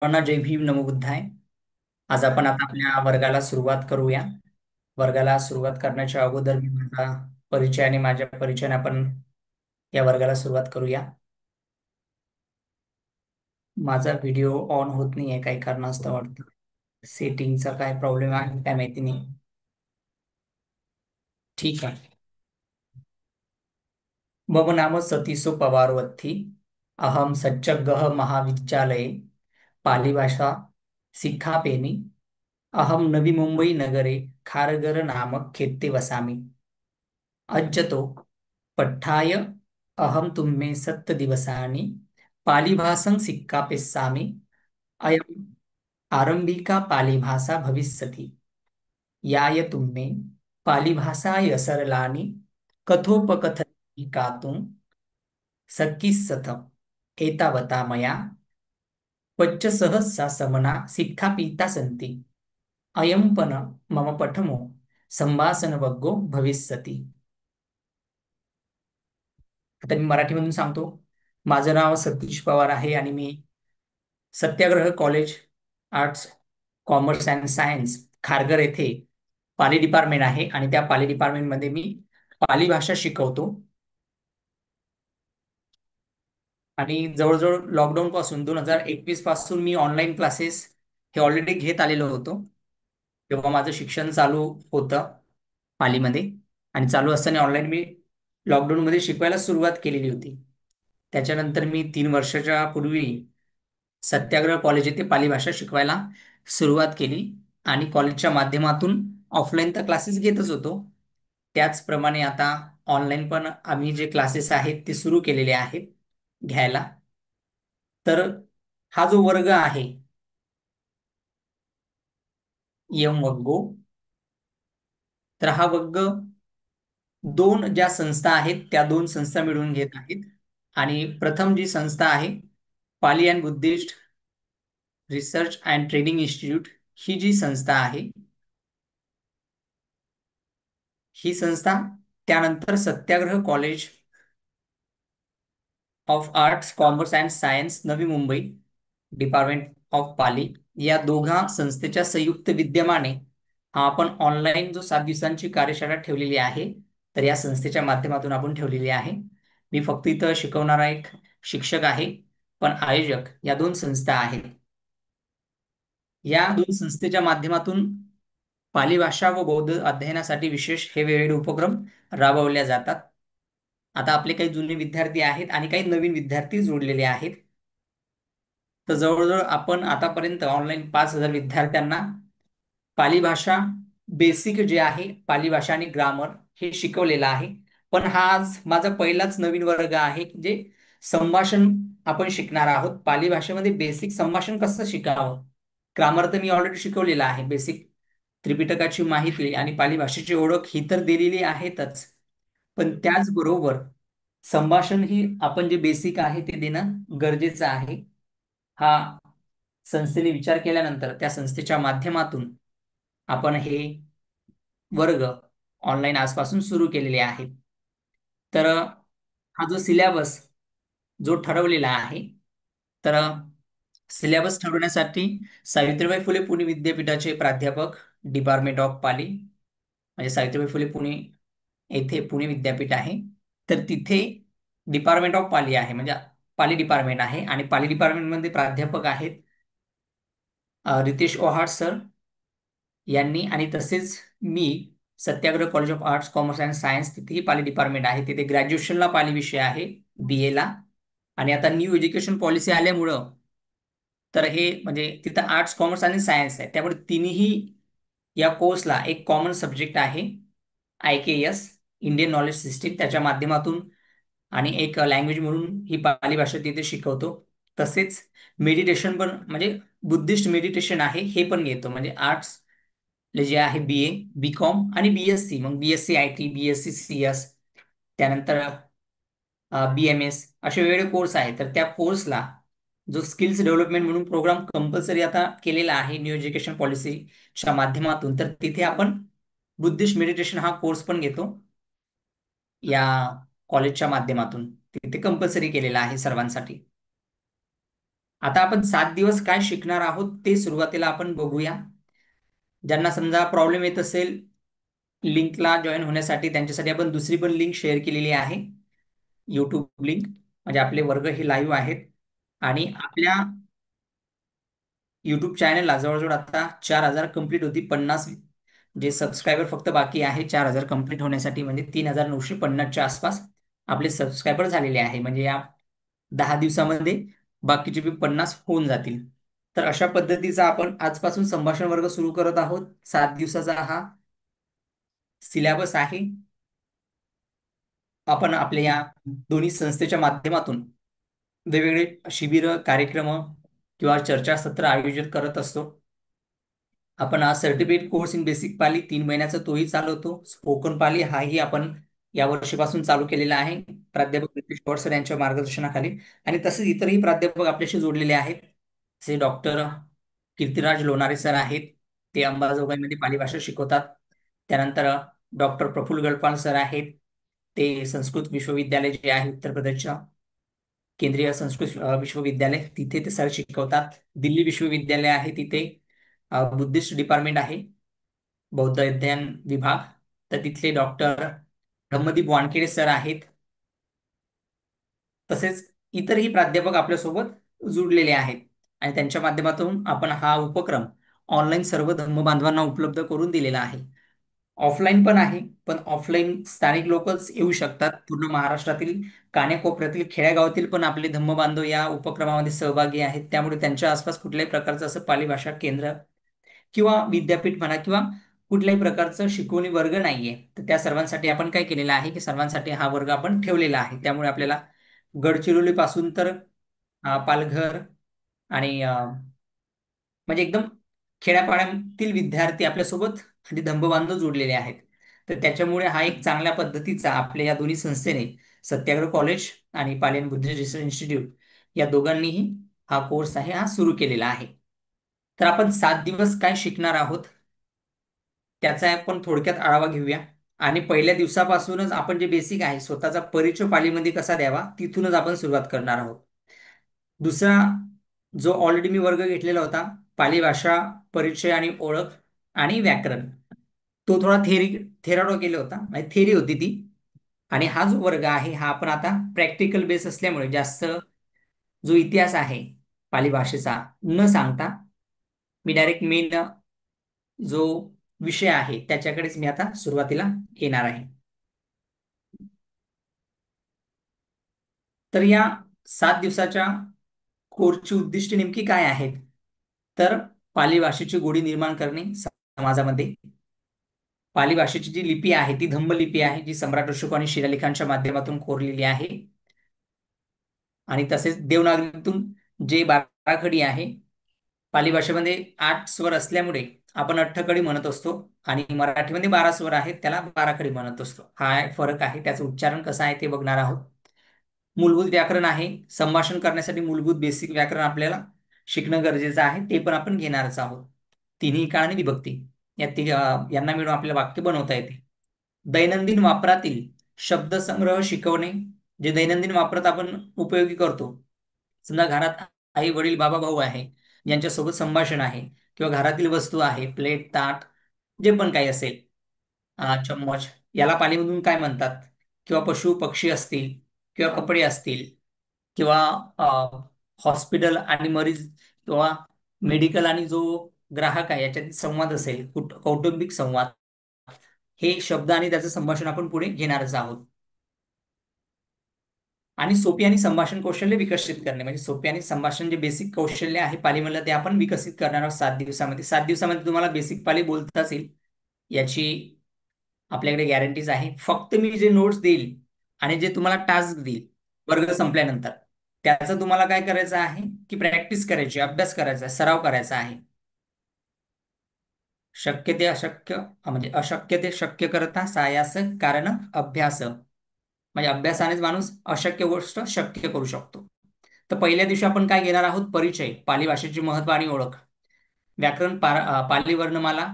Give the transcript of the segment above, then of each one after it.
सर्वांना जय भीम नमो बुद्धाय. आज आपण आता आपल्या वर्गाला सुरुवात करूया. वर्गाला सुरुवात करण्याच्या अगोदर मी माझा परिचय आणि माझ्या परिचयाने आपण या वर्गाला सुरुवात करूया. माझा व्हिडिओ ऑन होत नाहीये काही कारणास्तव वाटतं. सेटिंगचा काय प्रॉब्लेम आहे काय माहिती नाही. ठीक आहे. मम नाम सतीसो पवारवत्थी. अहम सच्चग्गः महाविद्यालये पालिभाषा शिक्षापेमि. अहम नवी मुंबई नगरे खारघर नामक खेत्ते वसामि. अज्जतो पठ्ठाय अहम तुम्हे सत्त दिवसानि पालिभाषं शिक्षापयिष्यामि. अयम् आरंभिका पालिभाषा भविष्यति. याय तुम्हे पालिभाषाय सरलानि कथोपकथनानि गातुं शक्यस्यथ. एतावता मया पञ्चसहस्रसमाना शिक्षापीता सन्ति. अयं पण मम प्रथमो संभाषणवर्गो भविष्यति. आता मी मराठीमधून सांगतो. माझं नाव सतीश पवार आहे आणि मी Satyagraha college arts commerce and science Kharghar येथे पाली डिपार्टमेंट आहे आणि त्या पाली डिपार्टमेंटमध्ये मी पाली भाषा शिकवतो. आणि जवळजवळ लॉकडाऊन पासून 2021 पासून मी ऑनलाईन क्लासेस हे ऑलरेडी घेत आलेलो होतो. तेव्हा माझं शिक्षण चालू होतं पालीमध्ये. आणि चालू असताना ऑनलाईन मी लॉकडाऊनमध्ये शिकवायला सुरुवात केलेली होती. त्याच्यानंतर मी 3 वर्षाच्या पूर्वी सत्याग्रह कॉलेज येथे पाली भाषा शिकवायला सुरुवात केली. आणि कॉलेजच्या माध्यमातून ऑफलाईन तर क्लासेस घेतच होतो. त्याचप्रमाणे आता ऑनलाईन पण आम्ही जे क्लासेस आहेत ते सुरू केलेले आहेत घ्यायला. तर हा जो वर्ग आहे यम वर्गो, तर हा वर्ग दोन ज्या संस्था आहेत त्या दोन संस्था मिळून घेत आहेत. आणि प्रथम जी संस्था आहे Pali and Buddhist research and training institute, ही जी संस्था आहे ही संस्था, त्यानंतर Satyagraha college of arts commerce and science Navi Mumbai department of Pali, या दोघा संस्थेच्या संयुक्त विद्यमाने हा आपण ऑनलाईन जो 7 दिवसांची कार्यशाळा ठेवलेली आहे तर या संस्थेच्या माध्यमातून आपण ठेवलेली आहे. मी फक्त इथं शिकवणारा एक शिक्षक आहे, पण आयोजक या दोन संस्था आहेत. या दोन संस्थेच्या माध्यमातून पाली भाषा व बौद्ध अध्ययनासाठी विशेष हे वेगवेगळे उपक्रम राबवल्या जातात. आता आपले काही जुने विद्यार्थी आहेत आणि काही नवीन विद्यार्थी जोडलेले आहेत. तर जवळजवळ आपण आतापर्यंत ऑनलाईन 5,000 विद्यार्थ्यांना पाली भाषा बेसिक जे आहे पाली भाषा आणि ग्रामर हे शिकवलेलं आहे. पण हा आज माझा पहिलाच नवीन वर्ग आहे जे संभाषण आपण शिकणार आहोत. पाली भाषेमध्ये बेसिक संभाषण कसं शिकावं. ग्रामर तर मी ऑलरेडी शिकवलेलं आहे. बेसिक त्रिपिटकाची माहिती आणि पाली भाषेची ओळख ही तर दिलेली आहेतच. पण त्याचबरोबर संभाषण ही आपण जे बेसिक आहे ते देणं गरजेचं आहे. हा संस्थेने विचार केल्यानंतर त्या संस्थेच्या माध्यमातून आपण हे वर्ग ऑनलाईन आजपासून सुरू केलेले आहेत. तर हा जो सिलेबस जो ठरवलेला आहे, तर सिलेबस ठरवण्यासाठी सावित्रीबाई फुले पुणे विद्यापीठाचे प्राध्यापक डिपार्टमेंट ऑफ पाली, म्हणजे सावित्रीबाई फुले पुणे येथे पुणे विद्यापीठ आहे. तर तिथे डिपार्टमेंट ऑफ पाली आहे, म्हणजे पाली डिपार्टमेंट आहे. आणि पाली डिपार्टमेंटमध्ये प्राध्यापक आहेत रितेश ओहाड सर यांनी. आणि तसेच मी Satyagraha college of arts commerce and science, तिथेही पाली डिपार्टमेंट आहे. तिथे ग्रॅज्युएशनला पाली विषय आहे, BA ला. आणि आता न्यू एज्युकेशन पॉलिसी आल्यामुळं तर हे म्हणजे तिथं आर्ट्स कॉमर्स आणि सायन्स आहे, त्यामुळे तिन्ही या कोर्सला एक कॉमन सब्जेक्ट आहे IKS, इंडियन नॉलेज सिस्टीम, त्याच्या माध्यमातून आणि एक लँग्वेज म्हणून ही पाली भाषा तिथे शिकवतो. तसेच मेडिटेशन पण, म्हणजे बुद्धिस्ट मेडिटेशन आहे हे पण घेतो. म्हणजे आर्ट्स जे आहे BA, BCom आणि BSc, मग BSc IT, BSc CS, त्यानंतर BMS, असे वेगवेगळे कोर्स आहेत. तर त्या कोर्सला जो स्किल्स डेव्हलपमेंट म्हणून प्रोग्राम कंपल्सरी आता केलेला आहे न्यू एज्युकेशन पॉलिसीच्या माध्यमातून, तर तिथे आपण बुद्धिस्ट मेडिटेशन हा कोर्स पण घेतो या कॉलेजच्या माध्यमातून. तिथे कंपल्सरी केलेला आहे सर्वांसाठी. आता आपण 7 दिवस काय शिकणार आहोत ते सुरुवातीला आपण बघूया. ज्यांना समजा प्रॉब्लेम येत असेल लिंकला जॉईन होण्यासाठी, त्यांच्यासाठी आपण दुसरी पण लिंक शेअर केलेली आहे, युट्यूब लिंक. म्हणजे आपले वर्ग हे लाईव्ह आहेत. आणि आपल्या युट्यूब चॅनलला जवळजवळ आता 4,000 कंप्लीट होती. 50 जे सबस्क्रायबर फक्त बाकी आहे 4,000 कंप्लीट होण्यासाठी, म्हणजे 3,950च्या आसपास आपले सबस्क्रायबर झालेले आहे. म्हणजे या 10 दिवसामध्ये बाकीचे बी 50 होऊन जातील. तर अशा पद्धतीचा आपण आजपासून संभाषण वर्ग सुरू करत आहोत. 7 दिवसाचा हा सिलेबस आहे. आपण आपल्या या दोन्ही संस्थेच्या माध्यमातून वेगवेगळे शिबिर, कार्यक्रम किंवा चर्चासत्र आयोजित करत असतो. आपण आज certificate course in basic Pali 3 महिन्याचा तोही चालवतो. स्पोकन पाली हाही आपण या वर्षीपासून चालू केलेला आहे, प्राध्यापक नितीश पवार सर यांच्या मार्गदर्शनाखाली. आणि तसेच इतरही प्राध्यापक आपल्याशी जोडलेले आहेत. जे डॉक्टर कीर्तिराज लोणारे सर आहेत, ते अंबाजोगाईमध्ये पाली भाषा शिकवतात. त्यानंतर डॉक्टर प्रफुल्ल गडपाल सर आहेत, ते संस्कृत विश्वविद्यालय जे आहे उत्तर प्रदेशच्या, केंद्रीय संस्कृत विश्वविद्यालय, तिथे ते सर शिकवतात. दिल्ली विश्वविद्यालय आहे, तिथे बुद्धिस्ट डिपार्टमेंट आहे, बौद्ध अध्ययन विभाग. तर तिथले डॉक्टर ब्रह्मदीप वानखेडे सर आहेत. तसेच इतरही प्राध्यापक आपल्यासोबत जुडलेले आहेत. आणि त्यांच्या माध्यमातून आपण हा उपक्रम ऑनलाईन सर्व धर्मबांधवांना उपलब्ध करून दिलेला आहे. ऑफलाईन पण आहे, पण ऑफलाईन स्थानिक लोकच येऊ शकतात. पूर्ण महाराष्ट्रातील कानेकोपऱ्यातील खेड्यागावातील पण आपले धम्मबांधव या उपक्रमामध्ये सहभागी आहेत. त्यामुळे त्यांच्या आसपास कुठल्याही प्रकारचं असं पाली भाषा केंद्र किंवा विद्यापीठ म्हणा किंवा कुठल्याही प्रकारचं शिकवणी वर्ग नाहीये. तर त्या सर्वांसाठी आपण काय केलेलं आहे की सर्वांसाठी हा वर्ग आपण ठेवलेला आहे. त्यामुळे आपल्याला गडचिरोली पासून तर पालघर आणि म्हणजे एकदम खेड्यापाड्यातील विद्यार्थी आपल्यासोबत आणि धम्मबांधव जोडलेले आहेत. तर त्याच्यामुळे हा एक चांगल्या पद्धतीचा आपल्या या दोन्ही संस्थेने, सत्याग्रह कॉलेज आणि पालियन बुद्धिस्ट रिसर्च इन्स्टिट्यूट, या दोघांनीही हा कोर्स आहे हा सुरू केलेला आहे. तर आपण 7 दिवस काय शिकणार आहोत त्याचा आपण थोडक्यात आढावा घेऊया. आणि पहिल्या दिवसापासूनच आपण जे बेसिक आहे स्वतःचा परिचय पालीमध्ये कसा द्यावा तिथूनच आपण सुरुवात करणार आहोत. दुसरा जो ऑलरेडी मी वर्ग घेतलेला होता, पाली भाषा परिचय आणि ओळख आणि व्याकरण, तो थोडा थेरॉटिकल होता, म्हणजे थेरी होती ती. आणि हा जो वर्ग आहे हा आपण आता प्रॅक्टिकल बेस असल्यामुळे जास्त जो इतिहास आहे पाली भाषेचा न सांगता मी डायरेक्ट मेन जो विषय आहे त्याच्याकडेच मी आता सुरुवातीला येणार आहे. तर या 7 दिवसाच्या कोर्सची उद्दिष्टे नेमकी काय आहेत? तर पाली भाषेची गोडी निर्माण करणे समाजामध्ये. पाली भाषेची जी लिपी आहे ती धम्म लिपी आहे, जी सम्राट अशोक आणि शिलालेखांच्या माध्यमातून कोरलेली आहे. आणि तसेच देवनागरीतून जे बाराखडी आहे, पाली भाषेमध्ये 8 स्वर असल्यामुळे आपण अठ्ठकडी म्हणत असतो, आणि मराठीमध्ये 12 स्वर आहेत त्याला बाराखडी म्हणत असतो. हा फरक आहे, त्याचं उच्चारण कसं आहे ते बघणार आहोत. मूलभूत व्याकरण आहे, संभाषण करण्यासाठी मूलभूत बेसिक व्याकरण आपल्याला शिकणं गरजेचं आहे, ते पण आपण घेणारच आहोत. तिन्ही काळ आणि विभक्ती यांना मिळून आपल्याला वाक्य बनवता येते. दैनंदिन वापरातील शब्दसंग्रह शिकवणे, जे दैनंदिन वापरात आपण उपयोगी करतो. समजा घरात आई वडील बाबा भाऊ आहे, ज्यांच्यासोबत संभाषण आहे, किंवा घरातील वस्तू आहे, प्लेट ताट जे पण काही असेल, चम्मच, याला पालीमधून काय म्हणतात, किंवा पशु पक्षी असतील किंवा कपडे असतील किंवा हॉस्पिटल आणि मरीज किंवा मेडिकल आणि जो ग्राहक आहे याच्यातील संवाद असेल, कौटुंबिक संवाद, हे शब्द आणि त्याचं संभाषण आपण पुढे घेणारच आहोत. आणि सोपी आणि संभाषण कौशल्य विकसित करणे, म्हणजे सोपी आणि संभाषण जे बेसिक कौशल्य आहे पालीमधलं ते आपण विकसित करणार आहोत 7 दिवसामध्ये. 7 दिवसामध्ये तुम्हाला बेसिक पाली बोलताच येईल याची आपल्याकडे गॅरंटीज आहे. फक्त मी जे नोट्स देईल आणि जे तुम्हाला टास्क देईल वर्ग संपल्यानंतर, त्याचं तुम्हाला काय करायचं आहे की प्रॅक्टिस करायची, अभ्यास करायचा आहे, सराव करायचा आहे. शक्य ते अशक्य, म्हणजे अशक्य ते शक्य करता सायास कारण अभ्यास, म्हणजे अभ्यासानेच माणूस अशक्य गोष्ट शक्य करू शकतो. तर पहिल्या दिवशी आपण काय घेणार आहोत? परिचय, पाली भाषेची महत्व आणि ओळख. व्याकरण, पाली वर्णमाला,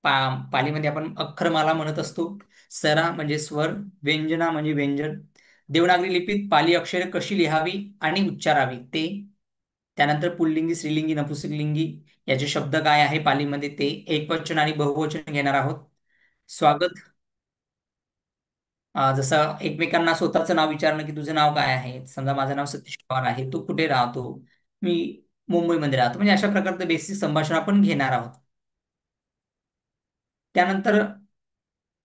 पालीमध्ये आपण अक्षरमाला म्हणत असतो. सरा म्हणजे स्वर, व्यंजना म्हणजे व्यंजन. देवनागरी लिपीत पाली अक्षरे कशी लिहावी आणि उच्चारावी ते. त्यानंतर पुल्लिंगी, स्त्रीलिंगी, नपुंसकलिंगी याचे शब्द काय आहे पालीमध्ये ते एकवचन आणि बहुवचन घेणार आहोत. स्वागत, जसं एकमेकांना स्वतःचं नाव विचारणं की तुझं नाव काय आहे. समजा माझं नाव सतीश पवार आहे, तू कुठे राहतो, मी मुंबईमध्ये राहतो. म्हणजे अशा प्रकारचं बेसिक संभाषण आपण घेणार आहोत. त्यानंतर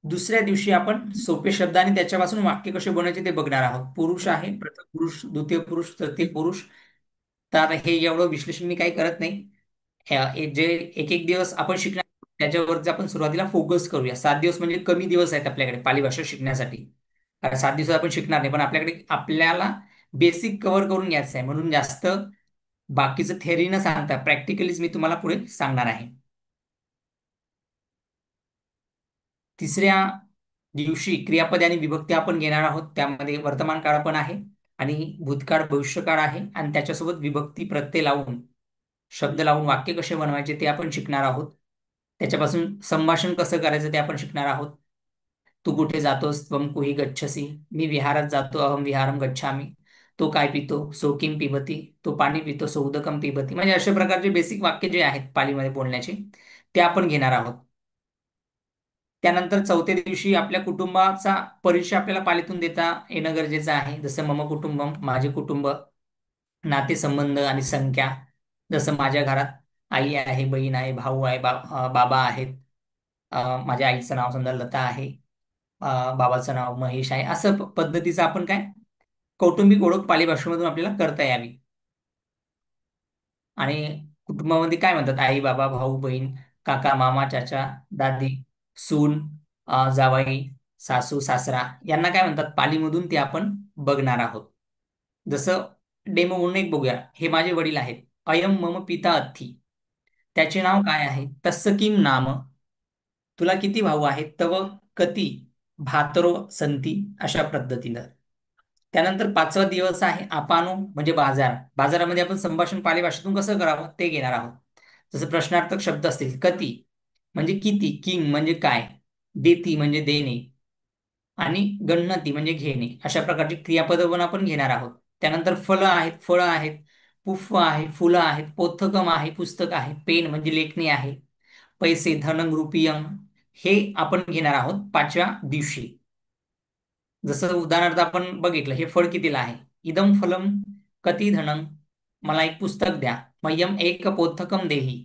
दुसऱ्या दिवशी आपण सोपे शब्द आणि त्याच्यापासून वाक्य कसे बनवायचे ते बघणार आहोत. पुरुष आहे, प्रथम पुरुष, द्वितीय पुरुष, तृतीय पुरुष. तर हे एवढं विश्लेषण मी काही करत नाही. जे एक एक दिवस आपण शिकणार त्याच्यावरती आपण सुरुवातीला फोकस करूया. 7 दिवस म्हणजे कमी दिवस आहेत आपल्याकडे पाली भाषा शिकण्यासाठी. कारण 7 दिवसात आपण शिकणार नाही, पण आपल्याकडे आपल्याला बेसिक कव्हर करून घ्यायचं आहे. म्हणून जास्त बाकीचं थेअरी न सांगता प्रॅक्टिकलीच मी तुम्हाला पुढे सांगणार आहे. तिसऱ्या दिवशी क्रियापदे आणि विभक्ती आपण घेणार आहोत. त्यामध्ये वर्तमान काळ पण आहे आणि भूतकाळ भविष्यकाळ आहे आणि त्याच्यासोबत विभक्ती प्रत्यय लावून शब्द लावून वाक्य कसे बनवायचे ते आपण शिकणार आहोत. त्याच्यापासून संभाषण कसं करायचं ते आपण शिकणार आहोत. तू कुठे जातोस, त्वं कुही गच्छसी, मी विहारात जातो, अहम विहारम गच्छामी. तो काय पितो, सो किम पिबती, तो पाणी पितो, सो उदकम पिबती. म्हणजे अशा प्रकारचे बेसिक वाक्य जे आहेत पालीमध्ये बोलण्याचे ते आपण घेणार आहोत. त्यानंतर चौथ्या दिवशी आपल्या कुटुंबाचा परिचय आपल्याला पालीतून देता येणं गरजेचं आहे. जसं मम कुटुंबम, माझे कुटुंब, नातेसंबंध आणि संख्या. जसं माझ्या घरात आई आहे, बहीण आहे, भाऊ आहे, बाबा आहेत. माझ्या आईचं नाव समजा लता आहे, बाबाचं नाव महेश आहे. असं पद्धतीचं आपण काय कौटुंबिक ओळख पाली भाषेमधून आपल्याला करता यावी. आणि कुटुंबामध्ये काय म्हणतात, आई बाबा, भाऊ बहीण, काका मामा, चाचा दादी, सून, जावाई, सासू सासरा, यांना काय म्हणतात पालीमधून ते आपण बघणार आहोत. जसं डेमो म्हणून एक बघूया. हे माझे वडील आहेत. अयम मम पिता अथी. त्याचे नाव काय आहे, तस्य किम नाम. तुला किती भाऊ आहेत, तव कती भातरो संती. अशा पद्धतीनं. त्यानंतर पाचवा दिवस आहे आपानो म्हणजे बाजार. बाजारामध्ये आपण संभाषण पाली भाषेतून कसं करावं ते घेणार आहोत. जसं प्रश्नार्थक शब्द असतील. कती म्हणजे किती, किंग म्हणजे काय, देती म्हणजे देणे, आणि गणनती म्हणजे घेणे. अशा प्रकारची क्रियापदं पण आपण घेणार आहोत. त्यानंतर फळं आहेत, पुष्प आहे, फुलं आहेत, पोथकम आहे, पुस्तक आहे, पेन म्हणजे लेखणी आहे, पैसे धनं रुपीयम हे आपण घेणार आहोत पाचव्या दिवशी. जसं उदाहरणार्थ आपण बघितलं, हे फळ कितीला आहे, इदम फलम कती धनम, मला एक पुस्तक द्या, मह्यम एक पोथकम देही.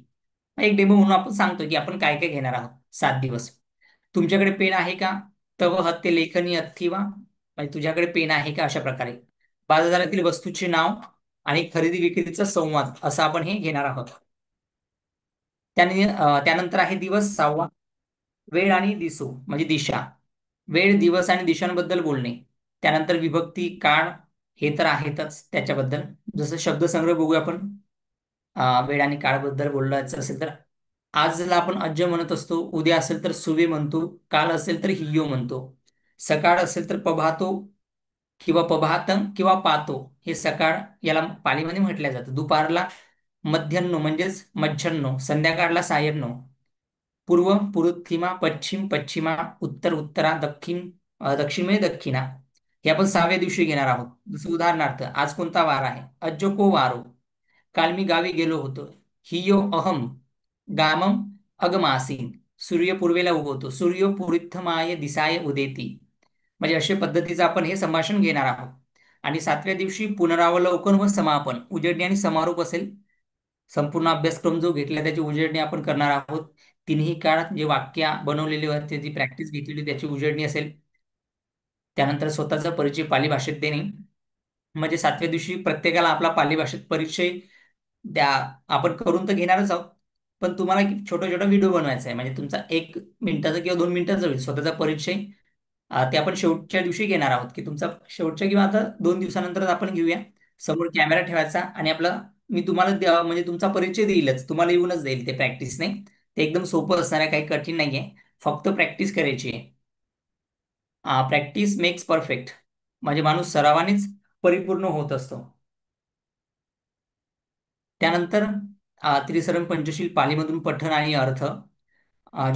एक डेमो म्हणून आपण सांगतो की आपण काय काय घेणार आहोत 7 दिवस. तुमच्याकडे पेन आहे का, तव हत्ते लेखनी अथ्थी वा. म्हणजे तुझ्याकडे पेन आहे का. अशा प्रकारे बाजारातील वस्तूचे नाव आणि खरेदी विक्रीचा संवाद असं आपण हे घेणार आहोत. त्यानंतर आहे दिवस 6वा, वेळ आणि दिसो म्हणजे दिशा. वेळ, दिवस आणि दिशांबद्दल बोलणे. त्यानंतर विभक्ती, काळ हे तर आहेतच त्याच्याबद्दल. जसं शब्दसंग्रह बघूया आपण. वेळ आणि काळबद्दल बोलायचं असेल तर आजला आपण अज्ज म्हणत असतो, उद्या असेल तर सुवे म्हणतो, काल असेल तर हियो म्हणतो, सकाळ असेल तर पभातो किंवा पभातम किंवा पातो. हे सकाळ याला पालीमध्ये म्हटलं जातं. दुपारला मध्यान्ह म्हणजेच मध्यान्ह, संध्याकाळला सायन्नो, पूर्व पूर्वथिमा, पश्चिम पश्चिमा, उत्तर उत्तरा, दक्षिण म्हणजे दक्षिणा. हे आपण 6व्या दिवशी घेणार आहोत. जसं उदाहरणार्थ आज कोणता वार आहे, अज्जो को वारो, काल मी गावी गेलो होतो, हियो अहम गामम अगमासीन, सूर्य पूर्वेला उगवतो, सूर्य पूर्वथमाय दिसाय उदेती. म्हणजे अशा पद्धतीचं आपण हे संभाषण घेणार आहोत. आणि 7व्या दिवशी पुनरावलोकन व समापन, उजळणी आणि समारोप असेल. संपूर्ण अभ्यासक्रम जो घेतला त्याची उजळणी आपण करणार आहोत. तिन्ही काळात जे वाक्य बनवलेले होते त्याची प्रॅक्टिस घेतलेली त्याची उजळणी असेल. त्यानंतर स्वतःचा परिचय पाली भाषेत देणे. म्हणजे 7व्या दिवशी प्रत्येकाला आपला पाली भाषेत परिचय द्या. आपण करून तर घेणारच आहोत, पण तुम्हाला एक छोटा छोटा व्हिडिओ बनवायचा आहे. म्हणजे तुमचा 1 मिनिटाचा किंवा 2 मिनिटाचा होईल स्वतःचा परिचय. ते आपण शेवटच्या दिवशी घेणार आहोत की तुमचा शेवटच्या किंवा आता 2 दिवसानंतरच आपण घेऊया. समोर कॅमेरा ठेवायचा आणि आपला मी तुम्हाला म्हणजे तुमचा परिचय देईलच, तुम्हाला येऊनच देईल ते प्रॅक्टिस नाही. ते एकदम सोपं असणार आहे, काही कठीण नाहीये. फक्त प्रॅक्टिस करायची आहे. Practice makes perfect. म्हणजे माणूस सरावानेच परिपूर्ण होत असतो. त्यानंतर त्रिसरण पंचशील पालीमधून पठण आणि अर्थ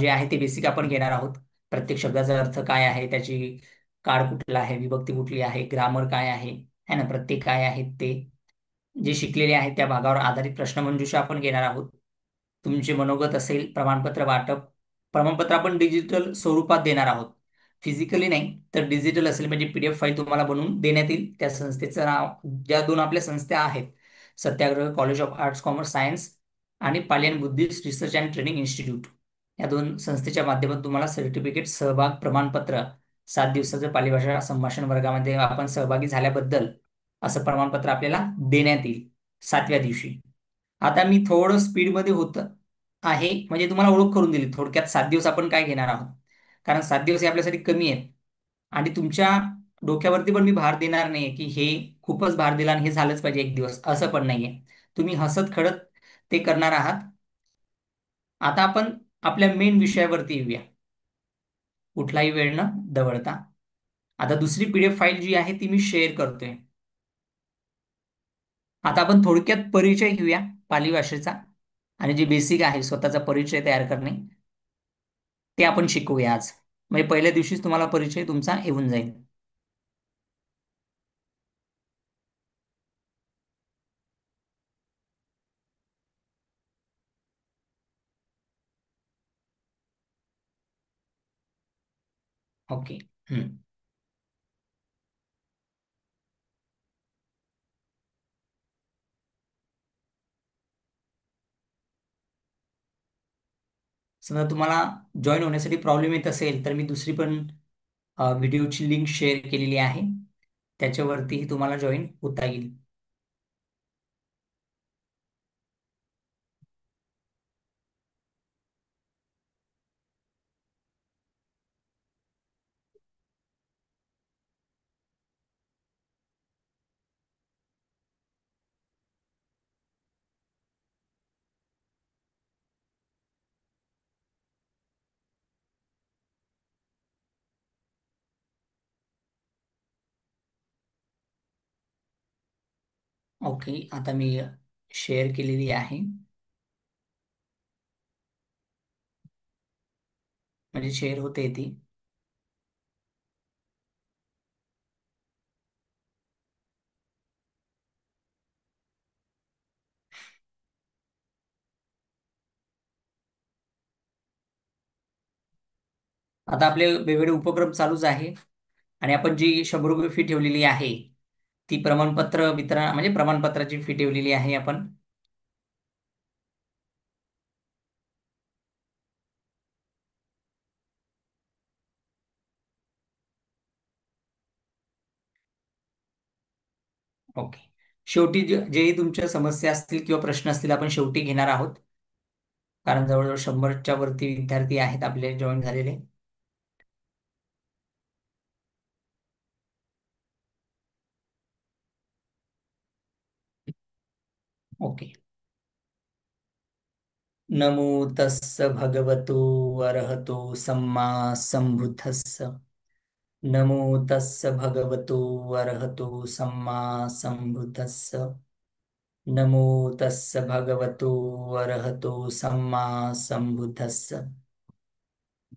जे आहे ते बेसिक आपण घेणार आहोत. प्रत्येक शब्दाचा अर्थ काय आहे, त्याची काळ कुठला आहे, विभक्ती कुठली आहे, ग्रामर काय आहे, है ना, प्रत्येक काय आहेत ते. जे शिकलेले आहेत त्या भागावर आधारित प्रश्नमंजुषा आपण घेणार आहोत. तुमचे मनोगत असेल, प्रमाणपत्र वाटप. प्रमाणपत्र आपण डिजिटल स्वरूपात देणार आहोत. फिजिकली नाही, तर डिजिटल असेल म्हणजे PDF फाईल तुम्हाला बनवून देण्यात येईल. त्या संस्थेचं नाव, ज्या दोन आपल्या संस्था आहेत, Satyagraha college of arts commerce science आणि Pali and Buddhist research and training institute, या दोन संस्थेच्या माध्यमातून तुम्हाला सर्टिफिकेट, सहभाग प्रमाणपत्र, 7 दिवसाचं पाली भाषा संभाषण वर्गामध्ये आपण सहभागी झाल्याबद्दल असं प्रमाणपत्र आपल्याला देण्यात येईल 7व्या दिवशी. आता मी थोडं स्पीडमध्ये होतं आहे, म्हणजे तुम्हाला ओळख करून दिली थोडक्यात 7 दिवस आपण काय घेणार आहोत. कारण 7 दिवस हे आपल्यासाठी कमी आहेत. आणि तुमच्या डोक्यावरती पण मी भार देणार नाहीये की हे खूपच भार दिला आणि हे झालंच पाहिजे 1 दिवस, असं पण नाहीये. तुम्ही हसत खडत ते करणार आहात. आता आपण आपल्या मेन विषयावरती येऊया, कुठलाही वेळ न दवडता. आता दुसरी PDF फाईल जी आहे ती मी शेअर करतोय. आता आपण थोडक्यात परिचय घेऊया पाली भाषेचा, आणि जे बेसिक आहे स्वतःचा परिचय तयार करणे, ते आपण शिकूया आज. म्हणजे पहिल्या दिवशीच तुम्हाला परिचय तुमचा येऊन जाईल. ओके. हम्म. समजा तुम्हाला जॉईन होण्यासाठी प्रॉब्लेम येत असेल तर मी दुसरी पण व्हिडिओची लिंक शेअर केलेली आहे, त्याच्यावरतीही तुम्हाला जॉईन होता येईल. ओके, आता मी शेअर केलेली आहे, म्हणजे शेअर होते ती. आता आपले वेगवेगळे उपक्रम चालूच आहे, आणि आपण जी 100 रुपये फी ठेवलेली आहे ती प्रमाणपत्र वितरण, म्हणजे प्रमाणपत्राची फी ठेवलेली आहे आपण. ओके. शेवटी जेही तुमच्या समस्या असतील किंवा प्रश्न असतील आपण शेवटी घेणार आहोत, कारण जवळजवळ 100च्या वरती विद्यार्थी आहेत आपले जॉईन झालेले. ओके. नमो तस्स भगवतो अरहतो सम्मा संबुद्धस्स. नमो तस्स भगवतो अरहतो सम्मा संबुद्धस्स. नमो तस्स भगवतो अरहतो सम्मा संबुद्धस्स.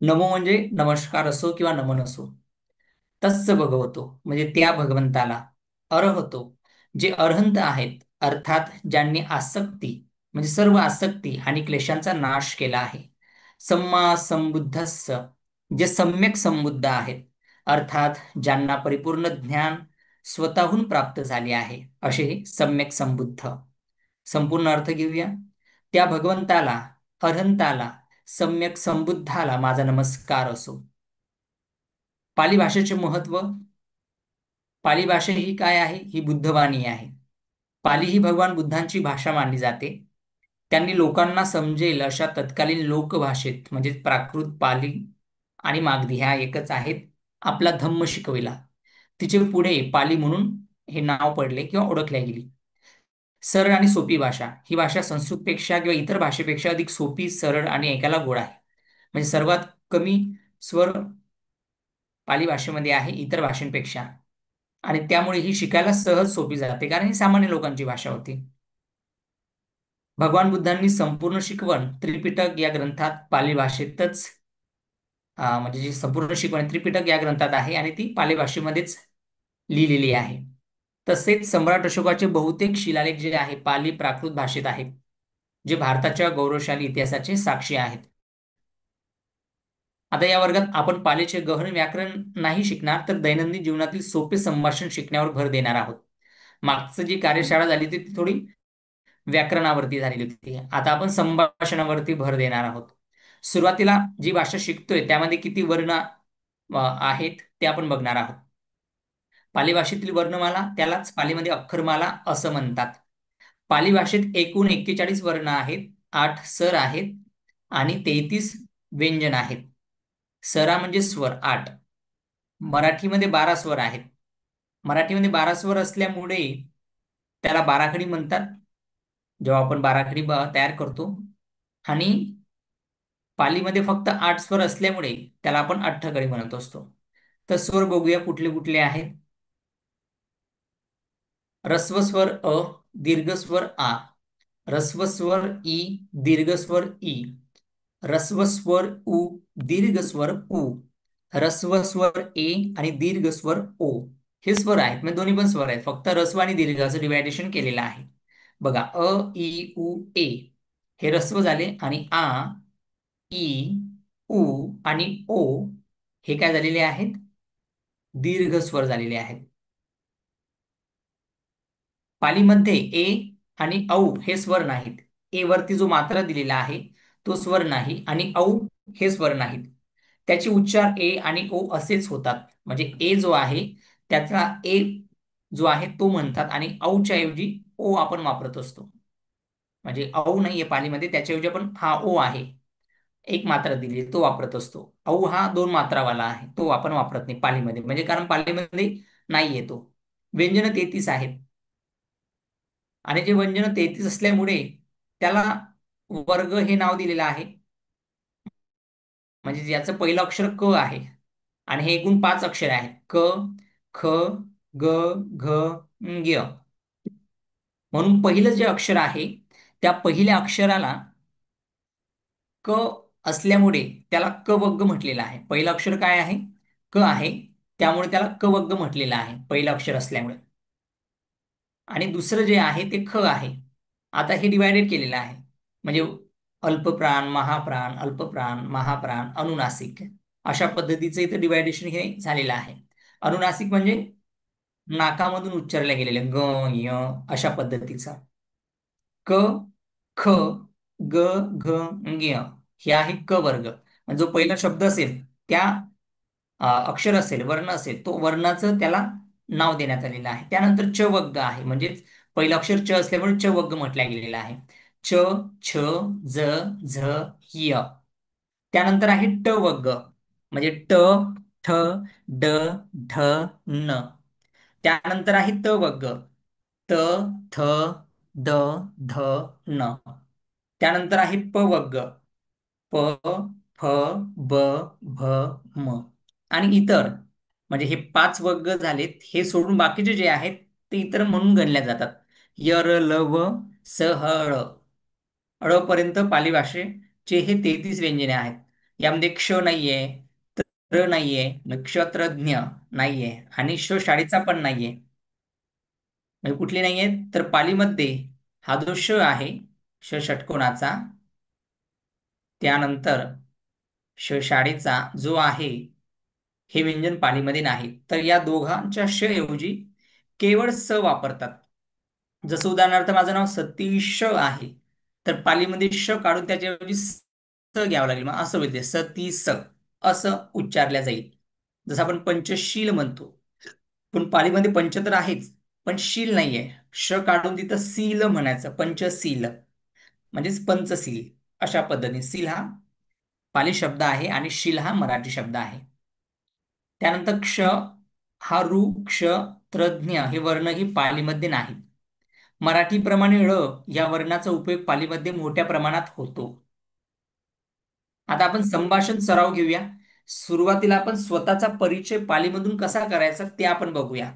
नमो म्हणजे नमस्कार असो किंवा नमन असो. तस्स भगवतो म्हणजे त्या भगवंताला. अर्हतो जे अर्हंत आहेत, अर्थात ज्यांनी आसक्ती म्हणजे सर्व आसक्ती आणि क्लेशांचा नाश केला आहे. सम्मा संबुद्धस्स जे सम्यक संबुद्ध आहेत, अर्थात ज्यांना परिपूर्ण ज्ञान स्वतःहून प्राप्त झाले आहे, असे हे सम्यक संबुद्ध. संपूर्ण अर्थ घेऊया. त्या भगवंताला, अरहंताला, सम्यक संबुद्धाला माझा नमस्कार असो. पाली भाषेचे महत्व. पाली भाषा ही काय आहे? ही बुद्धवाणी आहे. पाली ही भगवान बुद्धांची भाषा मानली जाते. त्यांनी लोकांना समजेल अशा तत्कालीन लोकभाषेत, म्हणजे प्राकृत, पाली आणि मागधी ह्या एकच आहेत, आपला धम्म शिकविला. तिचे पुढे पाली म्हणून हे नाव पडले किंवा ओळखल्या गेली. सरळ आणि सोपी भाषा. ही भाषा संस्कृतपेक्षा किंवा इतर भाषेपेक्षा अधिक सोपी, सरळ आणि ऐकायला गोड आहे. म्हणजे सर्वात कमी स्वर पाली भाषेमध्ये आहे इतर भाषांपेक्षा, आणि त्यामुळे ही शिकायला सहज सोपी जाते, कारण ही सामान्य लोकांची भाषा होती. भगवान बुद्धांनी संपूर्ण शिकवण त्रिपिटक या ग्रंथात पाली भाषेतच, म्हणजे जी संपूर्ण शिकवण त्रिपिटक या ग्रंथात आहे आणि ती पाली भाषेमध्येच लिहिलेली आहे. तसेच सम्राट अशोकाचे बहुतेक शिलालेख जे आहे पाली प्राकृत भाषेत आहेत, जे भारताच्या गौरवशाली इतिहासाचे साक्षी आहेत. आता या वर्गात आपण पालीचे गहन व्याकरण नाही शिकणार, तर दैनंदिन जीवनातील सोपे संभाषण शिकण्यावर भर देणार आहोत. मागचं जी कार्यशाळा झाली होती ती थोडी व्याकरणावरती झालेली होती. आता आपण संभाषणावरती भर देणार आहोत. सुरुवातीला जी भाषा शिकतोय त्यामध्ये किती वर्ण आहेत ते आपण बघणार आहोत. पाली भाषेतील वर्णमाला त्यालाच पालीमध्ये अक्षरमाला असं म्हणतात. पाली भाषेत एकूण 41 वर्ण आहेत, 8 स्वर आहेत आणि 33 व्यंजन आहेत. सरा म्हणजे स्वर 8. मराठीमध्ये 12 स्वर आहेत. मराठीमध्ये 12 स्वर असल्यामुळे त्याला बाराखडी म्हणतात, जेव्हा आपण बाराखडी तयार करतो. आणि पालीमध्ये फक्त 8 स्वर असल्यामुळे त्याला आपण अठ्ठकडी म्हणत असतो. तर स्वर बघूया कुठले कुठले आहेत. ऱ्हस्व स्वर अ, दीर्घ स्वर आ, ह्रस्व स्वर ई, दीर्घ स्वर ई, ह्रस्व स्वर उ, दीर्घ स्वर उ, ह्रस्व स्वर ए आणि दीर्घ स्वर ओ. हे स्वर आहेत, म्हणजे दोन्ही पण स्वर आहेत, फक्त ह्रस्व आणि दीर्घ असं डिवायडेशन केलेलं आहे. बघा, अ ई उ ए हे ह्रस्व झाले आणि आ, ई, उ आणि ओ हे काय झालेले आहेत? दीर्घ स्वर झालेले आहेत. पालीमध्ये ए आणि औ हे स्वर नाहीत. ए वरती जो मात्रा दिलेला आहे तो स्वर नाही आणि औ हे स्वर नाहीत. त्याचे उच्चार ए आणि ओ असेच होतात. म्हणजे ए जो आहे त्याचा ए जो आहे तो म्हणतात आणि औच्या ऐवजी ओ आपण वापरत असतो. म्हणजे औ नाहीये पालीमध्ये, त्याच्याऐवजी आपण हा ओ आहे, एक मात्रा दिली तो वापरत असतो. औ हा दोन मात्रावाला आहे, तो आपण वापरत नाही पालीमध्ये, म्हणजे कारण पालीमध्ये नाहीये तो. व्यंजन 33 आहेत आणि जे व्यंजन 33 असल्यामुळे त्याला वर्ग हे नाव दिलेलं आहे. म्हणजे याचं पहिलं अक्षर क आहे आणि हे एकूण 5 अक्षर आहेत: क, ख, ग, घ, ज्ञ. म्हणून पहिलं जे अक्षर आहे त्या पहिल्या अक्षराला क असल्यामुळे त्याला क वग्ग म्हटलेलं आहे. पहिलं अक्षर काय आहे? क आहे, त्यामुळे त्याला क वग्ग म्हटलेलं आहे पहिलं अक्षर असल्यामुळे. आणि दुसरं जे आहे ते ख आहे. आता हे डिवायडेड केलेलं आहे, म्हणजे अल्पप्राण, महाप्राण, अल्पप्राण, महाप्राण, अनुनासिक अशा पद्धतीचं इथं डिवायडेशन हे झालेलं आहे. अनुनासिक म्हणजे नाकामधून उच्चारल्या गेलेले ग, य अशा पद्धतीचा. क, ख, ग, घ, ज्ञ हे आहे क वर्ग. म्हणजे जो पहिला शब्द असेल त्या अक्षर असेल, वर्ण असेल, तो वर्णाचं त्याला नाव देण्यात आलेलं आहे. त्यानंतर च वर्ग आहे, म्हणजे पहिलं अक्षर च असल्यामुळे च वर्ग म्हटल्या गेलेला आहे. च, छ, ज, झ, य. त्यानंतर आहे ट वर्ग, म्हणजे ट, ठ, ड, ढ, न. त्यानंतर आहे त वर्ग, त, थ, द, ध, न. त्यानंतर आहे प वर्ग, प, फ, ब, भ, म आणि इतर. म्हणजे हे 5 वर्ग झालेत. हे सोडून बाकीचे जे आहेत ते इतर म्हणून गणल्या जातात. य, र, ल, व, स, ह, ळ. ळ पर्यंत पाली भाषेचे हे 33 व्यंजने आहेत. यामध्ये क्ष नाहीये, र नाहीये, नक्षत्रज्ञ नाहीये आणि श शाळेचा पण नाहीये. म्हणजे कुठली नाहीये? तर पालीमध्ये हा जो श आहे, श षटकोनाचा, त्यानंतर श शाळेचा जो आहे, हे व्यंजन पालीमध्ये नाही. तर या दोघांच्या श ऐवजी केवळ स वापरतात. जसं उदाहरणार्थ माझं नाव सतीश आहे, तर पालीमध्ये श काढून त्याच्याऐवजी स घ्यावं लागेल, मग असं होईल ते सतीस असं उच्चारल्या जाईल. जसं आपण पंचशील म्हणतो, पण पालीमध्ये पंच तर आहेच, पण शील नाहीये. श काढून तिथं सील म्हणायचं, पंचशील म्हणजेच पंचशील. अशा पद्धतीने सील हा पाली शब्द आहे आणि शील हा मराठी शब्द आहे. त्यानंतर क्ष हा रू, क्ष, त्रज्ञ हे वर्णही पालीमध्ये नाहीत. मराठीप्रमाणे ळ या वर्णाचा उपयोग पालीमध्ये मोठ्या प्रमाणात होतो. आता आपण संभाषण सराव घेऊया. सुरुवातीला आपण स्वतःचा परिचय पालीमधून कसा करायचा ते आपण बघूया.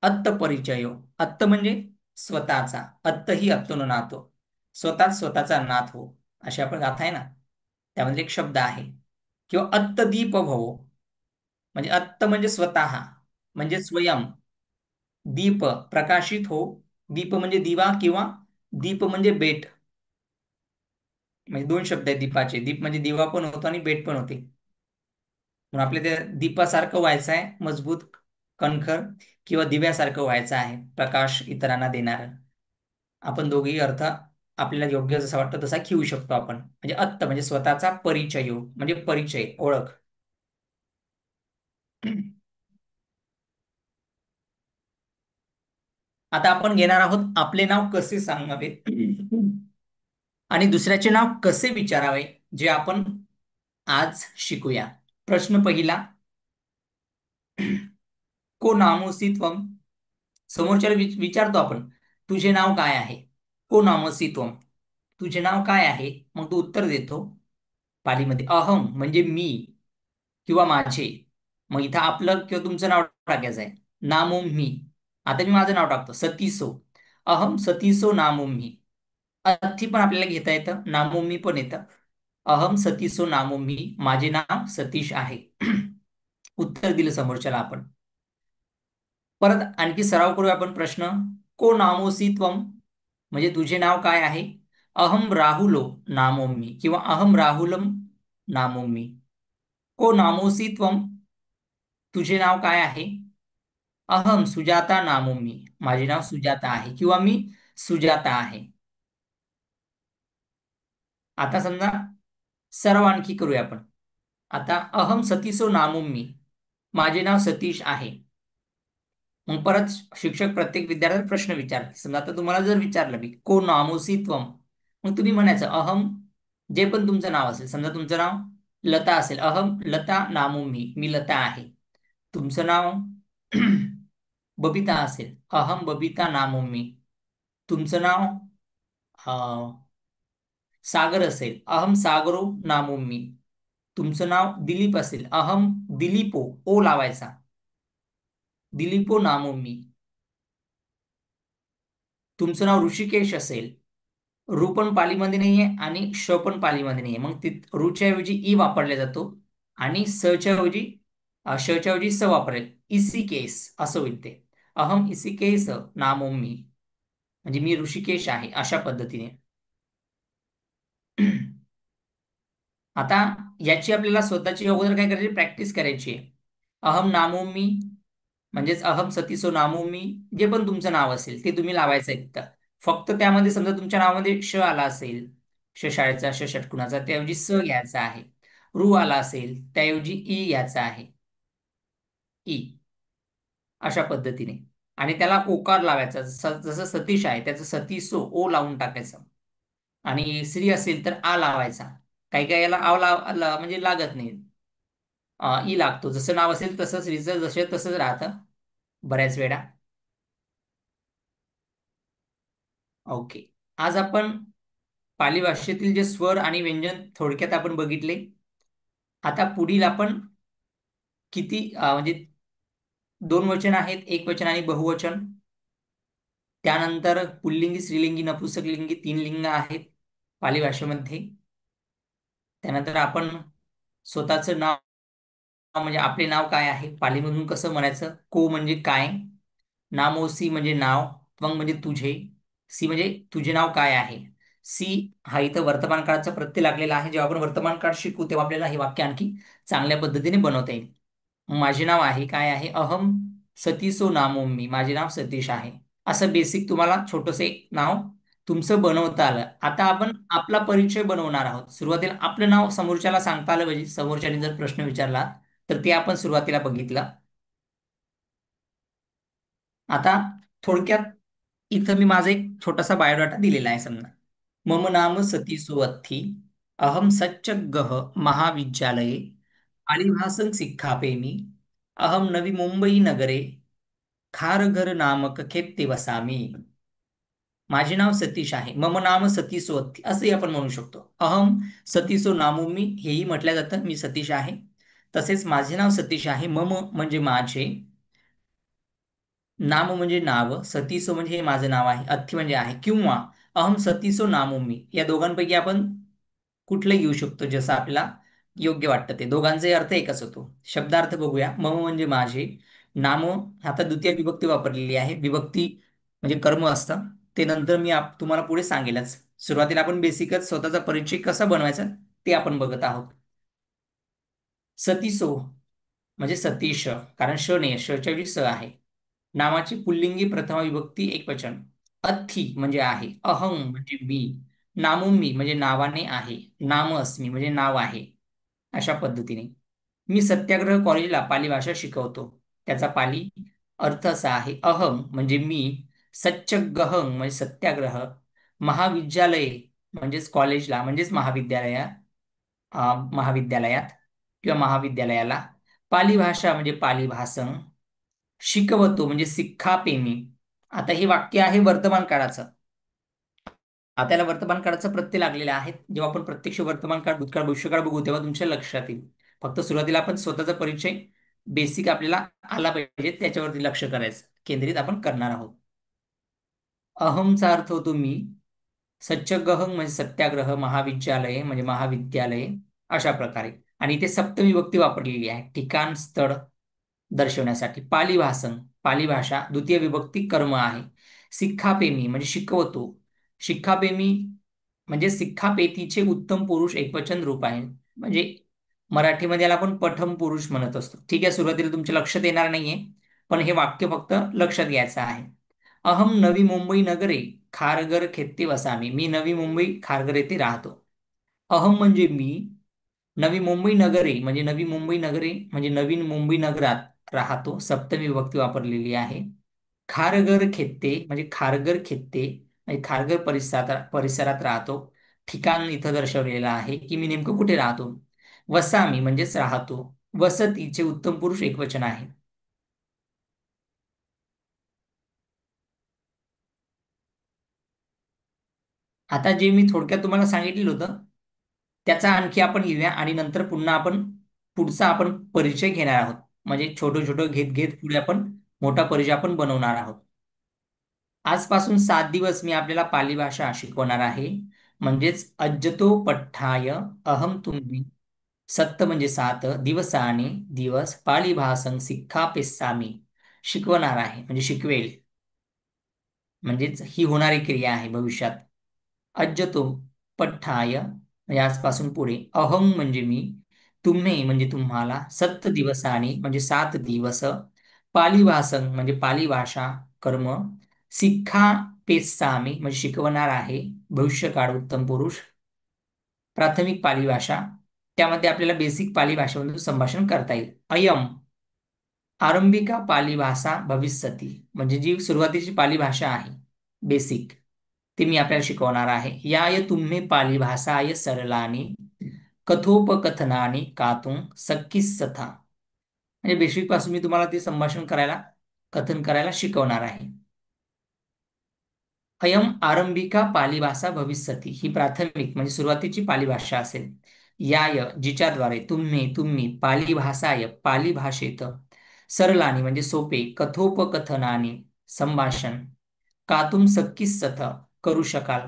अत्त परिचयो. अत्त म्हणजे स्वतःचा. अत्त ही अत्तनो नातो. स्वतःच स्वतःचा नाथ हो, अशी आपण गाथा आहे ना, त्यामध्ये एक शब्द आहे. किंवा अत्त दीप भवो, म्हणजे अत्त म्हणजे स्वतः, म्हणजे स्वयं. दीप प्रकाशित हो. दीप म्हणजे दिवा किंवा दीप म्हणजे बेट. म्हणजे दोन शब्द आहेत दीपाचे. दीप म्हणजे दिवा पण होतो आणि बेट पण होते. म्हणून आपल्या त्या दीपासारखं व्हायचं आहे, मजबूत, कणखर, किंवा दिव्यासारखं व्हायचं आहे, प्रकाश इतरांना देणार. आपण दोघेही अर्थ आपल्याला योग्य जसा वाटतं तसा घेऊ शकतो आपण. म्हणजे म्हणजे स्वतःचा परिचय हो, म्हणजे परिचय, ओळख. आता आपण घेणार आहोत आपले नाव कसे सांगावे आणि दुसऱ्याचे नाव कसे विचारावे, जे आपण आज शिकूया. प्रश्न पहिला. को नामोसी त्वम. समोरच्याला विचारतो आपण, तुझे नाव काय आहे? को नामोसी त्वम. तुझे नाव काय आहे? मग तो उत्तर देतो पालीमध्ये, अहम म्हणजे मी किंवा माझे. मग इथं आपलं किंवा तुमचं नाव टाकायचं आहे. नामो मी. आता मी माझं नाव टाकतो, सतीसो. अहम सतीसो नामो मी. अथी पण आपल्याला घेता येतं, नामो मी पण येतं. अहम सतीसो नामो मी. माझे नाव सतीश आहे. उत्तर दिलं समोरच्याला आपण. परत आणखी सराव करूया आपण प्रश्न. को नामोसी त्वम. म्हणजे तुझे नाव काय आहे? अहम राहुलो नामोमी किंवा अहम राहुलम नामोमी. को नामोसी त्वम. तुझे नाव काय आहे? अहम सुजाता नामोमी. माझे नाव सुजाता आहे किंवा मी सुजाता आहे. आता समजा सराव आणखी करूया आपण. आता अहम सतीसो नामोमी. माझे नाव सतीश आहे. मग परत शिक्षक प्रत्येक विद्यार्थ्याला प्रश्न विचारते. समजा आता तुम्हाला जर विचारलं मी, को नामोसी त्वम, मग तुम्ही म्हणायचं अहम, जे पण तुमचं नाव असेल. समजा तुमचं नाव लता असेल, अहम लता नामोमी. मी लता आहे. तुमचं नाव बबिता असेल, अहम बबिता नामोमी. तुमचं नाव सागर असेल, अहम सागरो नामोमी. तुमचं नाव दिलीप असेल, अहम दिलीपो, ओ लावायचा, दिलीपो नामोमी. तुमचं नाव ऋषिकेश असेल, रू पण पालीमध्ये नाहीये आणि श पण पालीमध्ये नाहीये. मग रूच्या ऐवजी ई वापरला जातो आणि स च्या ऐवजी श च्या ऐवजी स वापरेल. इसी केस असं होईल ते. अहम इसी केस नामोमी. म्हणजे मी ऋषिकेश आहे, अशा पद्धतीने. आता याची आपल्याला स्वतःची अगोदर काय करायची, प्रॅक्टिस करायची आहे. अहम नामोमी म्हणजेच अहम सतीसो नामोमी. जे पण तुमचं नाव असेल ते तुम्ही लावायचं आहे तिथं. फक्त त्यामध्ये समजा तुमच्या नावामध्ये श आला असेल, श शाळेचा, श षटकुणाचा, त्याऐवजी स घ्यायचा आहे. रू आला असेल त्याऐवजी ई घ्यायचा आहे. ई. अशा पद्धतीने. आणि त्याला ओकार लावायचा. जसं सतीश आहे त्याचं सतीसो ओ लावून टाकायचं. आणि स्त्री असेल तर आ लावायचा. काही काही याला म्हणजे लागत नाही. ई लागतो. जसं नाव असेल तसं स्त्रीचं जसे तसंच राहतं बऱ्याच वेळा. ओके. आज आपण पाली भाषेतील जे स्वर आणि व्यंजन थोडक्यात आपण बघितले. आता पुढील आपण म्हणजे दोन वचन आहेत, एक वचन आणि बहुवचन. त्यानंतर पुल्लिंगी, स्त्रीलिंगी, नपुंसकलिंगी तीन लिंग आहेत पाली भाषेमध्ये. त्यानंतर आपण स्वतःचं नाव, म्हणजे आपले नाव काय आहे पालीमधून कसं म्हणायचं. को म्हणजे काय, नामोसी म्हणजे नाव, त्वंग म्हणजे तुझे, सी म्हणजे तुझे नाव काय आहे. सी हा इथं वर्तमान काळाचा प्रत्यय लागलेला आहे. जेव्हा आपण वर्तमान काळ शिकू तेव्हा आपल्याला हे वाक्य आणखी चांगल्या पद्धतीने बनवता येईल. माझे नाव आहे काय आहे, अहम सतीसो नामोमी. माझे नाव सतीश आहे. असं बेसिक तुम्हाला छोटंसं एक नाव तुमचं बनवता आलं. आता आपण आपला परिचय बनवणार आहोत. सुरुवातीला आपलं नाव समोरच्याला सांगता आलं पाहिजे. समोरच्याने जर प्रश्न विचारला तर ते आपण सुरुवातीला बघितलं. आता थोडक्यात इथं मी माझा एक छोटासा बायोडाटा दिलेला आहे. समजा, मम नाम सतीसो अथ्थी, अहम सच्चग्गः महाविद्यालये आलिभासं सिक्खापेमि, अहम नवी मुंबई नगरे खारघर नामक खेत्ते वसामी. माझे नाव सतीश आहे. मम नाम सतीसो अथ्थी असंही आपण म्हणू शकतो. अहम सतीसो नामोमी हेही म्हटलं जातं, मी सतीश आहे. तसेच माझे नाव सतीश आहे. मम म्हणजे माझे, नाम म्हणजे नाव, सतीसो म्हणजे हे माझं नाव आहे, अथ्थी म्हणजे आहे, किंवा अहम सतीसो नामोमी. या दोघांपैकी आपण कुठलं घेऊ शकतो, जसं आपल्याला योग्य वाटतं ते. दोघांचे अर्थ एकच होतो. शब्दार्थ बघूया. मम म्हणजे माझे, नाम आता द्वितीय विभक्ती वापरलेली आहे. विभक्ती म्हणजे कर्म असतं. ते नंतर मी तुम्हाला पुढे सांगेलच. सुरुवातीला आपण बेसिकच स्वतःचा परिचय कसा बनवायचा ते आपण बघत आहोत. सतीसो म्हणजे सतीश, कारण श नाही, शच्या ऐवजी स आहे. नामाची पुल्लिंगी प्रथमा विभक्ती एकवचन. अथी म्हणजे आहे. अहं म्हणजे मी. नामुम्मी म्हणजे नावाने आहे. नाम अस्मी म्हणजे नाव आहे. अशा पद्धतीने मी सत्याग्रह कॉलेजला पाली भाषा शिकवतो. त्याचा पाली अर्थ असा आहे. अहम म्हणजे मी. सच्चगहं म्हणजे सत्याग्रह. महाविद्यालय म्हणजेच कॉलेजला म्हणजेच महाविद्यालयात किंवा महाविद्यालयाला. पाली भाषा म्हणजे पाली भाषण. शिकवतो म्हणजे शिक्षापेमी. आता हे वाक्य आहे वर्तमान काळाचं. आता याला वर्तमान काळाचा प्रत्यय लागलेला आहे. जेव्हा आपण प्रत्यक्ष वर्तमान काळ, भूतकाळ, भविष्यकाळ बघू तेव्हा तुमच्या लक्षात येईल. फक्त सुरुवातीला आपण स्वतःचा परिचय बेसिक आपल्याला आला पाहिजे, त्याच्यावरती लक्ष करायचं, केंद्रित आपण करणार आहोत. अहमचा अर्थ होतो मी. सच्चगहं म्हणजे सत्याग्रह. महाविद्यालय म्हणजे महाविद्यालय. अशा प्रकारे. आणि इथे सप्तमी विभक्ती वापरलेली आहे, ठिकाण स्थळ दर्शवण्यासाठी. पाली भाषण पाली भाषा. द्वितीय विभक्ती कर्म आहे. शिक्षाप्रेमी म्हणजे शिकवतो. शिक्षाप्रेमी म्हणजे शिक्षापेतीचे उत्तम पुरुष एकवचन रूप आहे. म्हणजे मराठीमध्ये याला आपण प्रथम पुरुष म्हणत असतो. ठीक आहे, सुरुवातीला तुमच्या लक्षात येणार नाहीये, पण हे वाक्य फक्त लक्षात घ्यायचं आहे. अहम नवी मुंबई नगरे खारघर खेत्ते वसामी. मी नवी मुंबई खारघर येथे राहतो. अहम म्हणजे मी. नवी मुंबई नगरे म्हणजे नवी मुंबई नगरे म्हणजे नवीन मुंबई नगरात राहतो. सप्तमी विभक्ती वापरलेली आहे. खारघर खेत्ते म्हणजे खारघर खेत्ते म्हणजे खारघर परिसरात राहतो. ठिकाण इथं दर्शवलेलं आहे की मी नेमकं कुठे राहतो. वसामी म्हणजेच राहतो. वसतीचे उत्तम पुरुष एकवचन आहे. आता जे मी थोडक्यात तुम्हाला सांगितलेलं होतं त्याचा आणखी आपण घेऊया आणि नंतर पुन्हा आपण पुढचा आपण परिचय घेणार आहोत. म्हणजे छोटं छोटं घेत घेत पुढे आपण मोठा परिचय आपण बनवणार आहोत. आजपासून 7 दिवस मी आपल्याला पाली भाषा शिकवणार आहे. म्हणजेच अज्जतो पठ्ठाय अहम तुम्ही. सत्त म्हणजे 7, दिवसाने दिवस, पाली भाषं शिक्षापेस्सामी शिकवणार आहे म्हणजे शिकवेल. म्हणजेच ही होणारी क्रिया आहे भविष्यात. अज्जतो पठ्ठाय म्हणजे आजपासून पुढे. अहं म्हणजे मी. तुम्ही म्हणजे तुम्हाला. सत्त दिवसाने म्हणजे 7 दिवस. पाली भाषण म्हणजे पाली भाषा कर्म. शिक्षा पेस्सामी म्हणजे शिकवणार आहे. भविष्यकाळ उत्तम पुरुष. प्राथमिक पाली भाषा. त्यामध्ये आपल्याला बेसिक पाली भाषेमधून संभाषण करता येईल. अयम आरंभिका पाली भाषा भविष्यती म्हणजे जी सुरुवातीची पाली भाषा आहे बेसिक, ते मी आपल्याला शिकवणार आहे. याय तुम्ही पाली भाषाय सरलानी कथोपकथनानी कातुं सक्कीसथा. म्हणजे बेसिक पासून मी तुम्हाला ते संभाषण करायला, कथन करायला शिकवणार आहे. अयम आरंभिका पाली भाषा भविष्यती ही प्राथमिक म्हणजे सुरुवातीची पाली भाषा असेल. याय जिच्याद्वारे तुम्ही तुम्ही पाली भाषाय पाली भाषेत सरलानी म्हणजे सोपे कथोपकथनाने संभाषण कातुम सक्कीसथ करू शकाल.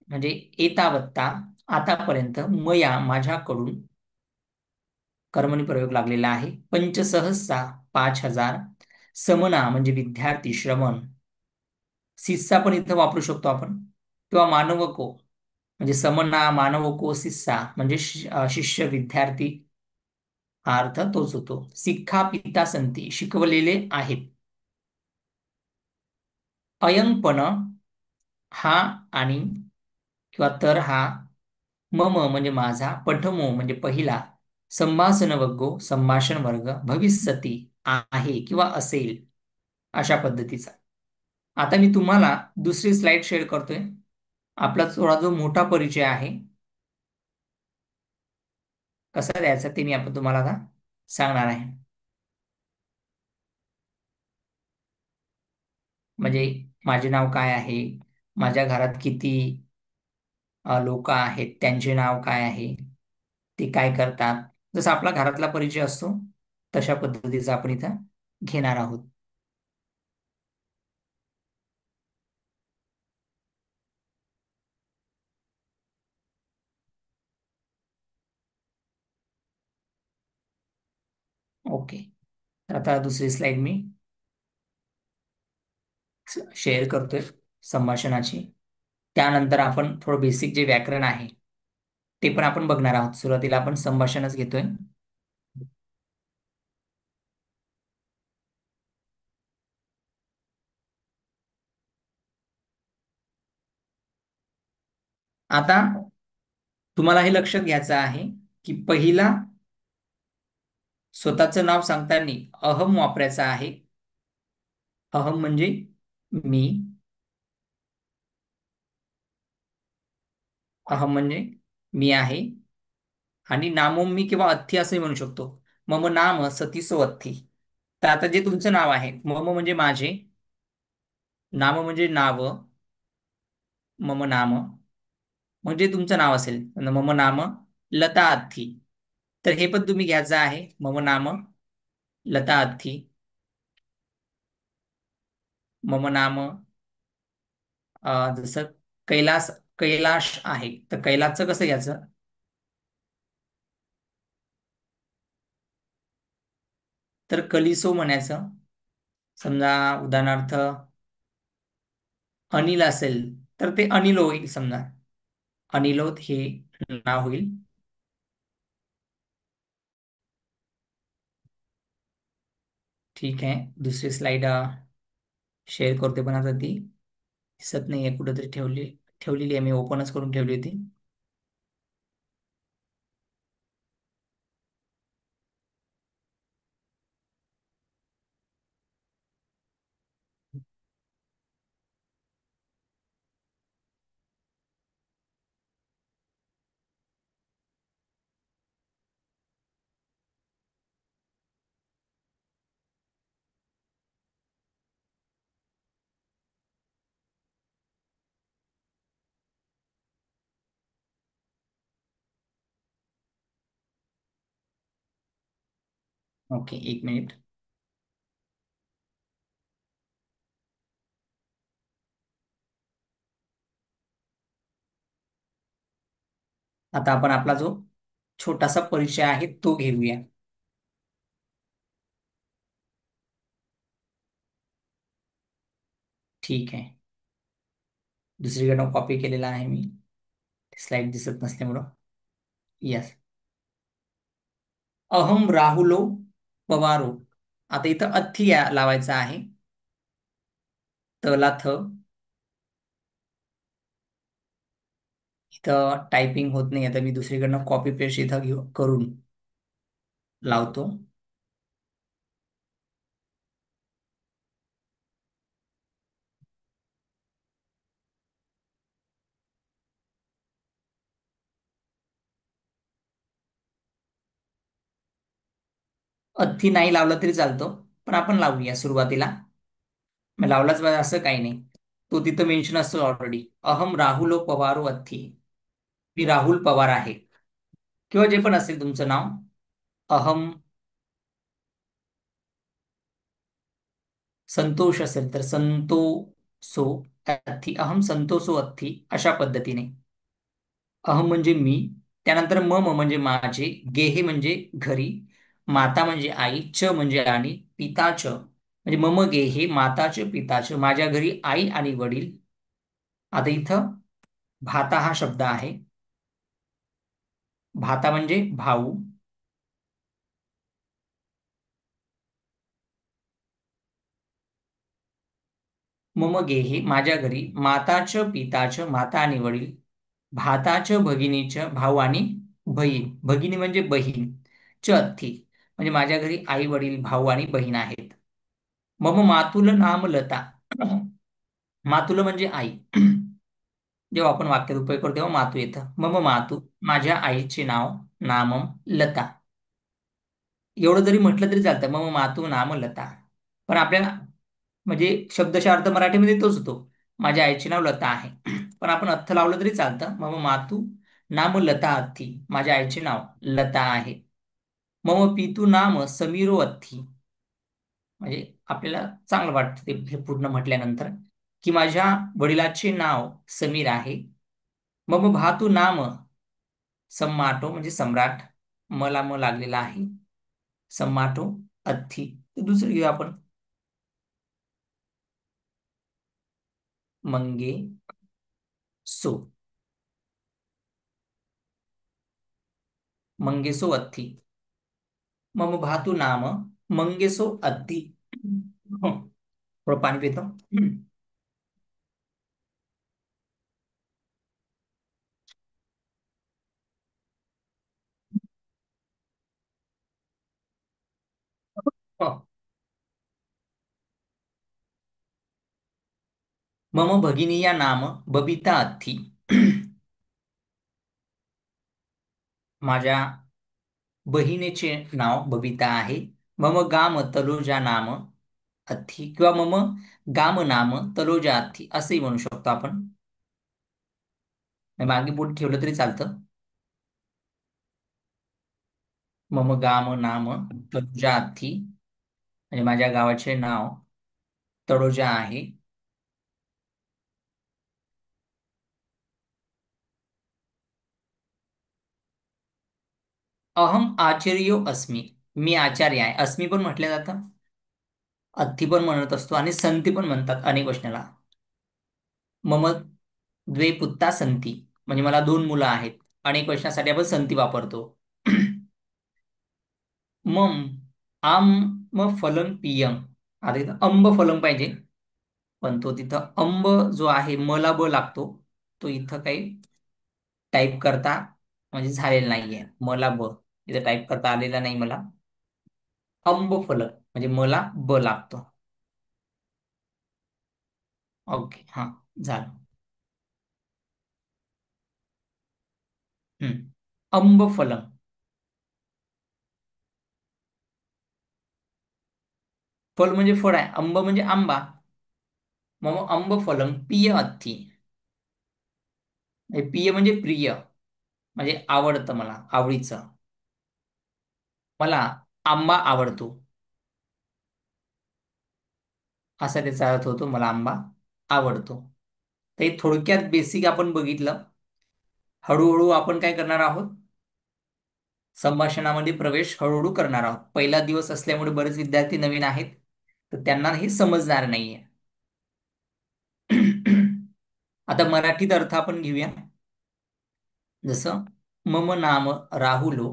म्हणजे एतावत्ता आतापर्यंत मया माझ्याकडून कर्मणी प्रयोग लागलेला आहे. पंचसहस्रा 5,000. समना म्हणजे विद्यार्थी श्रवण. शिस्सा पण इथं वापरू शकतो आपण. किंवा मानवको म्हणजे समना मानवको शिस्सा म्हणजे शिष्य विद्यार्थी, हा अर्थ तोच होतो. शिक्षा पिता संती शिकवलेले आहेत. अयंपण हा आणि किंवा तर हा. मम म्हणजे माझा. पठमो म्हणजे पहिला. संभाषण वर्गो संभाषण वर्ग. भविष्यती आहे किंवा असेल अशा पद्धतीचा. आता मी तुम्हाला दुसरी स्लाइड शेअर करतोय. आपला थोडा जो मोठा परिचय आहे कसा द्यायचा ते मी आपण तुम्हाला आता सांगणार आहे. म्हणजे माझे नाव काय आहे, माझ्या घरात किती लोक आहेत, त्यांचे नाव काय आहे, ते काय करतात, जसा आपला घरातला परिचय असतो तशा पद्धतीचा आपण इथं घेणार आहोत. ओके. तर आता दुसरी स्लाइड मी शेअर करतोय संभाषणाची. त्यानंतर आपण थोडं बेसिक जे व्याकरण आहे ते पण आपण बघणार आहोत. सुरुवातीला आपण संभाषणच घेतोय. आता तुम्हाला हे लक्षात घ्यायचं आहे की पहिला स्वतःचं नाव सांगताना अहम वापरायचा आहे. अहम म्हणजे मी. अहम म्हणजे मी आहे. आणि नामोम मी किंवा अथ्थी असंही म्हणू शकतो. मम नाम सतीसो अथ्थी. तर आता जे तुमचं नाव आहे, मम म्हणजे माझे, नाम म्हणजे नाव, मम नाम म्हणजे तुमचं नाव असेल. मम नाम लता अथ्थी. तर हे पण तुम्ही घ्यायचं आहे. मम नाम लता अथ्थी. मम नाम जसं कैलास, कैलाश आहे, तर कैलासचं कसं घ्यायचं? तर कलिसो म्हणायचं. समजा उदाहरणार्थ अनिल असेल तर ते अनिलो होईल समजा. अनिलोत हे नाव होईल. ठीक आहे. दुसरी स्लाइड शेअर करते, पण आता ती दिसत नाहीये, कुठेतरी ठेवलेली आहे, मी ओपनच करून ठेवली होती. ओके, एक मिनिट. आता आपण आपला जो छोटासा परिचय आहे तो घेऊया. ठीक आहे. दुसरीकडनं कॉपी केलेला आहे मी, स्लाइड दिसत नसल्यामुळं. यस. अहम राहुलो पवारो. आता इथं अथ्थी लावायचा आहे. तला थ. इथं टायपिंग होत नाही, आता मी दुसरीकडनं कॉपी पेस्ट इथं करून लावतो. अथ्थी नाही लावला तरी चालतो, पण आपण लावूया सुरुवातीला. मग लावलाच पाहिजे असं काही नाही. तो तिथं मेन्शन असतो ऑलरेडी. अहम राहुलो पवारो अथ्थी. मी राहुल पवार आहे, किंवा जे पण असेल तुमचं नाव. अहम संतोष असेल तर संतोषो अथ्थी. अहम संतोषो अथ्थी, अशा पद्धतीने. अहम म्हणजे मी. त्यानंतर मम म्हणजे माझे, गेहे म्हणजे घरी, माता म्हणजे आई, च म्हणजे आणि, पिताच म्हणजे मम गेहे माताच पिताच, माझ्या घरी आई आणि वडील. आता इथं भाता हा शब्द आहे. भाता म्हणजे भाऊ. मम गेहे माझ्या घरी, माताच पिताच माता आणि वडील, भाताच भगिनीच भाऊ आणि बहीण. भगिनी म्हणजे बहीण. च अथ्थी म्हणजे माझ्या घरी आई वडील भाऊ आणि बहीण आहेत. मम मातुल नाम लता. मातुल म्हणजे आई. जेव्हा आपण वाक्यात उपयोग करतो तेव्हा मातू येतं. मम मातू माझ्या आईचे नाव, नामम लता. एवढं जरी म्हटलं तरी चालतं, मम मातू नाम लता. पण आपल्याला म्हणजे शब्दशः अर्थ मराठीमध्ये तोच होतो. माझ्या आईचे नाव लता आहे. पण आपण अर्थ लावलं तरी चालतं. मम मातू नाम लता अथ्थी. माझ्या आईचे नाव लता आहे. मम पितू नाम समीरो अथ्थी. म्हणजे आपल्याला चांगलं वाटतं ते हे पूर्ण म्हटल्यानंतर, की माझ्या वडिलाचे नाव समीर आहे. मम भातू नाम सम्माटो म्हणजे सम्राट. मला म लागलेला आहे. सम्माटो अथ्थी. तर दुसरं घेऊ आपण. मंगे सो. मंगेसो अत्थी. मम भातु नाम मंगेसो अत्ती. थोडं पाणी पितो. मम भगिनीया नाम बबिता अत्थी. माझ्या बहिणीचे नाव बबिता आहे. मम गाम तलोजा नाम अथी, किंवा मम गाम नाम तलोजा अथी असंही म्हणू शकतो आपण. मागे पुढे ठेवलं तरी चालतं. मम गाम नाम तलोजा अथी, म्हणजे माझ्या गावाचे नाव तळोजा आहे. अहम आचार्यो अस्मी. मी आचार्य आहे. अस्मी पण म्हटलं जातं, अथी पण म्हणत असतो, आणि संती पण म्हणतात अनेक वचनाला. मम द्वे पुत्ता संती, म्हणजे मला दोन मुलं आहेत. अनेक वचनासाठी आपण संती वापरतो. मम आम फलम पियम. आता इथं अंब फलम पाहिजे, पण तो तिथं अंब जो आहे मला ब लागतो. तो इथं काही टाईप करता म्हणजे झालेला नाहीये. मला ब इथं टाईप करता आलेला नाही मला. अंब फलक म्हणजे मला ब लागतो. ओके, हा, झालं. हम्म. अंब फलम. फल म्हणजे फळ आहे, अंब म्हणजे आंबा. मग अंब फलम पिय अथी. पिय म्हणजे प्रिय, म्हणजे आवडतं मला, आवडीचं. मला आंबा आवडतो, असा त्याचा अर्थ होतो. मला आंबा आवडतो. तर हे थोडक्यात बेसिक आपण बघितलं. हळूहळू आपण काय करणार आहोत, संभाषणामध्ये प्रवेश हळूहळू करणार आहोत. पहिला दिवस असल्यामुळे बरेच विद्यार्थी नवीन आहेत, तर त्यांना हे समजणार नाहीये. आता मराठीत अर्थ आपण घेऊया. जसं मम नाम राहुलो.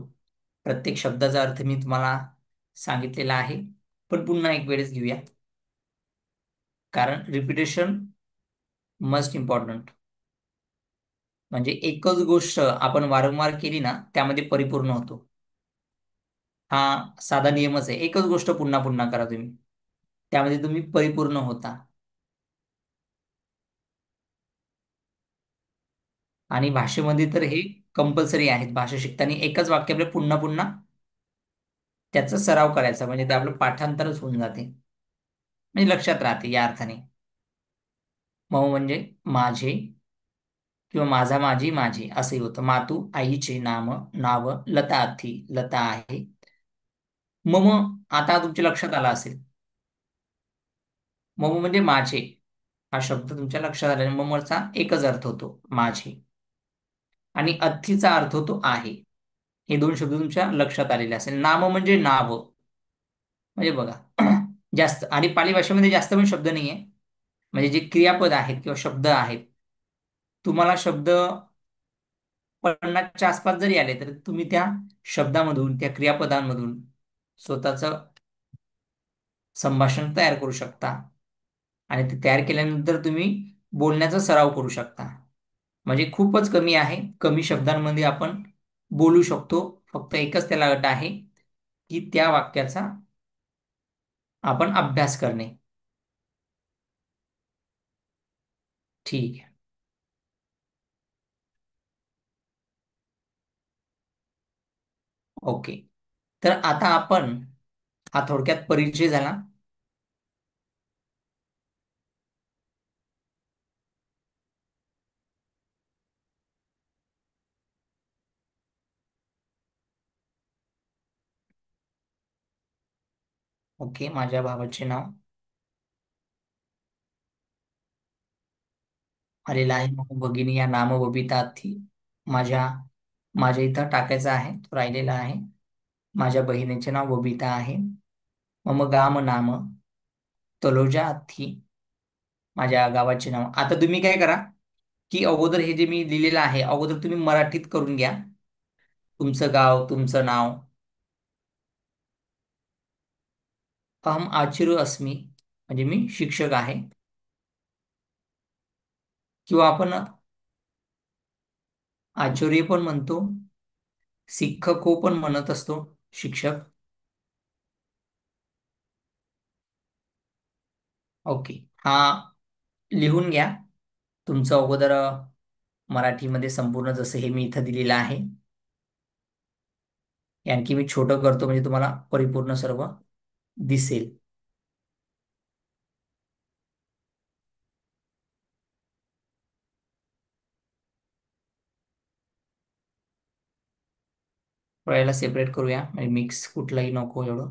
प्रत्येक शब्दाचा अर्थ मी तुम्हाला सांगितलेला आहे, पण पुन्हा एक वेळेस घेऊया, कारण रिपिटेशन मस्ट इम्पॉर्टंट. म्हणजे एकच गोष्ट आपण वारंवार केली ना, त्यामध्ये परिपूर्ण होतो. हा साधा नियमच आहे. एकच गोष्ट पुन्हा पुन्हा करा तुम्ही, त्यामध्ये तुम्ही परिपूर्ण होता. आणि भाषेमध्ये तर हे कंपल्सरी आहेत. भाषा शिकताना एकच वाक्य आपलं पुन्हा पुन्हा त्याचा सराव करायचा, म्हणजे ते आपलं पाठांतरच होऊन जाते, म्हणजे लक्षात राहते या अर्थाने. मऊ म्हणजे माझे, किंवा माझा, माझी, माझे असंही होतं. मातू आईचे नाम नाव लता अथी, लता आहे. मम, आता तुमच्या लक्षात आला असेल. मम म्हणजे माझे. हा शब्द तुमच्या लक्षात आला. ममचा एकच अर्थ होतो, माझे. आणि अथीचा अर्थ होतो आहे. हे दोन शब्द तुमच्या लक्षात आलेले असेल. नाम म्हणजे नाव, म्हणजे बघा, जास्त, आणि पाली भाषेमध्ये जास्त पण शब्द नाहीये. म्हणजे जे क्रियापद आहेत किंवा शब्द आहेत, तुम्हाला शब्द 50च्या आसपास जरी आले, तर तुम्ही त्या शब्दामधून, त्या क्रियापदांमधून स्वतःच संभाषण तयार करू शकता. आणि ते तयार केल्यानंतर तुम्ही बोलण्याचा सराव करू शकता. म्हणजे खूपच कमी आहे, कमी शब्दांमध्ये आपण बोलू शकतो. फक्त एकच त्याला अट आहे, की त्या वाक्याचा आपण अभ्यास करणे. ठीक आहे. ओके. तर आता आपण, हा थोडक्यात परिचय झाला. ओके, माझ्या भावाचे नाव आलेलं आहे. मग भगिनी या नाम बबिता थी. माझ्या माझ्या इथं टाकायचं आहे, तो राहिलेला आहे. माझ्या बहिणीचे नाव बबिता आहे. मम गाम नाम तलोजा हत्ती, माझ्या गावाचे नाव. आता तुम्ही काय करा, की अगोदर हे जे मी लिहिलेलं आहे अगोदर तुम्ही मराठीत करून घ्या. तुमचं गाव, तुमचं नाव. अहम आचिर्य अस्मी, म्हणजे मी शिक्षक आहे. किंवा आपण आचार्य पण म्हणतो, शिक्षको पण म्हणत असतो, शिक्षक. ओके. हा लिहून घ्या तुमचं अगोदर मराठीमध्ये संपूर्ण जसं हे मी इथं दिलेलं आहे. हे आणखी मी छोटं करतो म्हणजे तुम्हाला परिपूर्ण सर्व दिसेल. याला सेपरेट करूया म्हणजे मिक्स कुठलाही नको एवढं.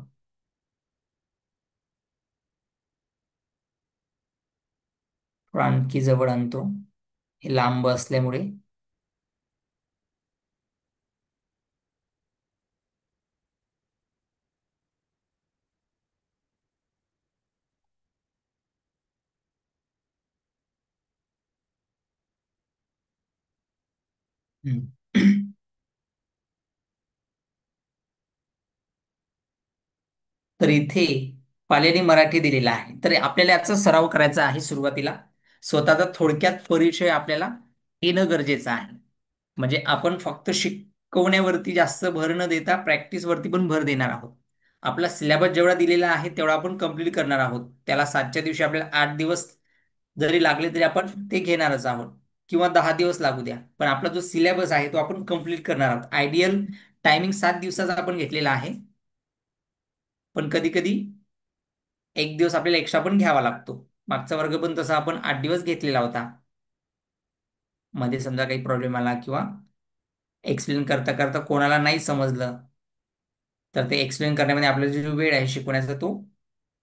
थोडं आणखी जवळ आणतो, हे लांब असल्यामुळे. हम्म. तर इथे पाल्याने मराठी दिलेला आहे, तर आपल्याला याचा सराव करायचा आहे. सुरुवातीला स्वतःचा थोडक्यात परिचय आपल्याला येणं गरजेचं आहे. म्हणजे आपण फक्त शिकवण्यावरती जास्त भर न देता प्रॅक्टिस वरती पण भर देणार आहोत. आपला सिलेबस जेवढा दिलेला आहे तेवढा आपण कम्प्लीट करणार आहोत. त्याला 7च्या दिवशी आपल्याला 8 दिवस जरी लागले तरी आपण ते घेणारच आहोत, किंवा 10 दिवस लागू द्या, पण आपला जो सिलेबस आहे तो आपण कम्प्लीट करणार आहोत. आयडियल टायमिंग 7 दिवसाचा आपण घेतलेला आहे, पण कधी कधी 1 दिवस आपल्याला एक्स्ट्रा पण घ्यावा लागतो. मागचा वर्ग पण तसा आपण 8 दिवस घेतलेला होता. मध्ये समजा काही प्रॉब्लेम आला किंवा एक्सप्लेन करता करता कोणाला नाही समजलं, तर ते एक्सप्लेन करण्यामध्ये आपला जो वेळ आहे शिकवण्याचा तो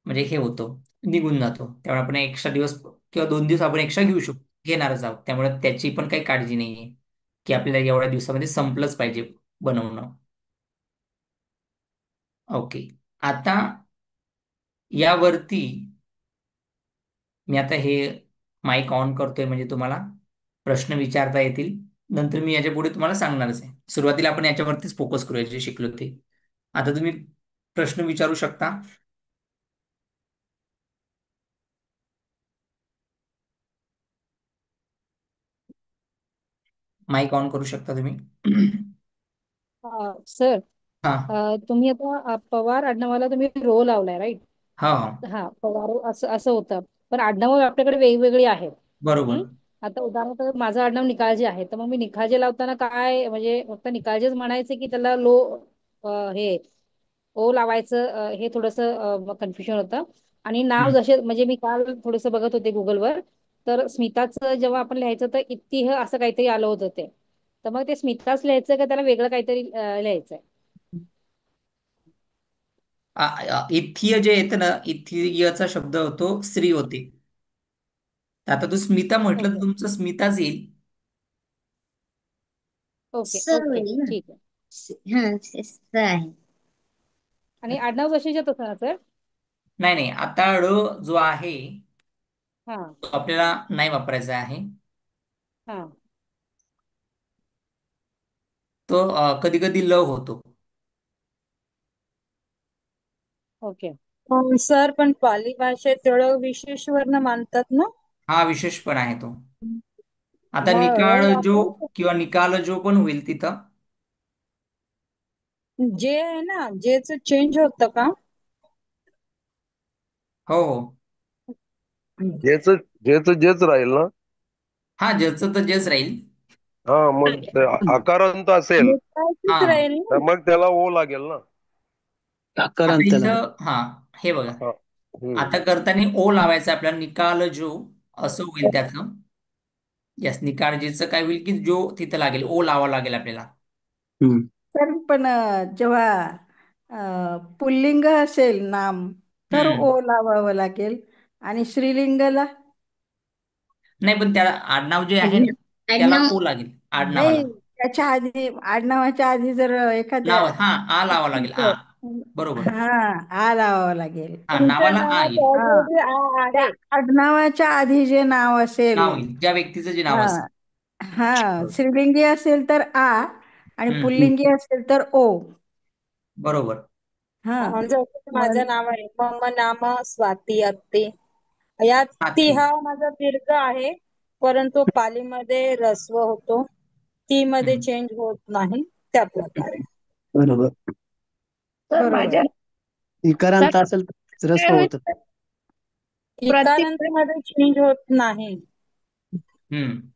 म्हणजे हे होतो, निघून जातो. त्यामुळे आपण एक्स्ट्रा दिवस किंवा 2 दिवस आपण एक्स्ट्रा घेऊ शकतो, घेणारच आहोत. त्यामुळे त्याची पण काही काळजी नाहीये की आपल्याला एवढ्या दिवसामध्ये संपलंच पाहिजे बनवणं. ओके. आता यावरती मी आता हे माईक ऑन करतोय म्हणजे तुम्हाला प्रश्न विचारता येतील. नंतर मी याच्या पुढे तुम्हाला सांगणारच आहे. सुरुवातीला आपण याच्यावरतीच फोकस करूया जे शिकलो ते. आता तुम्ही प्रश्न विचारू शकता. माईक ऑन करू शकता तुम्ही. सर, हा. तुम्ही आता पवार आडनावाला तुम्ही रो लावलाय, राईट? हा हा. हा, पवार असं असं होतं. पण आडनावं आपल्याकडे वेगवेगळी आहेत. बरोबर. हम्म. आता उदाहरणार्थ माझं आडनाव निकाळजे आहे, तर मग मी निकाळजे लावताना काय, म्हणजे फक्त निकाळजेच म्हणायचे की त्याला लो हे ओ लावायचं, हे थोडंसं कन्फ्युजन होतं. आणि नाव हम्म. जसे, म्हणजे मी काल थोडंसं बघत होते गुगलवर, तर स्मिताचं जेव्हा आपण लिहायचं तर इत्तिह असं काहीतरी आलं होतं ते. तर मग ते स्मिताच लिहायचं का त्याला वेगळं काहीतरी लिहायचंय? इथिय जे येतं ना, इथियचा शब्द होतो स्त्री होते. तर आता तू स्मिता म्हटलं तर ओके, तुमचं स्मिताच येईल. ओके, सर्व ओके, येईल ना. ठीक आहे. हा, असं आहे. आणि आडनाव जशीच्या तसं ना सर? नाही नाही, आता ळ जो आहे हा, तो आपल्याला नाही वापरायचा आहे. हा. तो कधी कधी ल होतो. ओके. सर, पण पाली भाषेत टिळक विशेष वर्ण मानतात ना? हा विशेष पण आहे तो. आता मग निकाळ जो वापरू. किंवा निकाल जो पण होईल तिथं. जे आहे ना, जेच चेंज होतं का? हो हो. जेच जेच जेच राहील ना. हा, ज्याचं तर जस राहील. हा, मग ते आकारांत असेल हा निकायचीच हा. राहील तर ना? मग त्याला ओ लागेल ना. आता आकारांतला. इथं हा, हे बघा. हा. आता करताना ओ लावायचा आपल्याला, निकाल जो असं होईल त्याचं. यस, निकाळजीचं काय होईल की जो तिथं लागेल ओ लावा लागेल आपल्याला. हम्म. तर पण जेव्हा पुल्लिंग असेल नाम, तर हम्म. ओ लावावं लागेल. आणि स्त्रीलिंगला नाही, पण त्याला आडनाव जे आहे ना त्याला आडनाव ओ लागेल आडनावाला. नाही. त्याच्या आधी, आडनावाच्या आधी जर एखाद्या नाव हा, आ लावा लागेल आ. बरोबर. हा, आ लावावं लागेल. हा, तुमच्या नावाला आ नावात येईल. हा, ऑलरेडी आ त्या आहे. आडनावाच्या आधी जे नाव असेल, नाव येईल ज्या व्यक्तीचं जे नाव हा असेल. हा, बरोबर. स्त्रीलिंगी असेल तर आ आणि हम्म. पुल्लिंगी असेल तर ओ. बरोबर. हा, जसं की मग माझं नाव आहे मम नाम स्वाती अत्ते. यात ती हाती. हा माझा दीर्घ आहे, परंतु पालीमध्ये ऱ्हस्व होतो, ती मध्ये हम्म. चेंज होत नाही त्या प्रकारे. बरोबर. सर बरोबर. माझ्या सर इकारांत असेल तर काय रस्व होईल होतं. सर? प्रति इकारांमध्ये चेंज होत नाही. हम्म.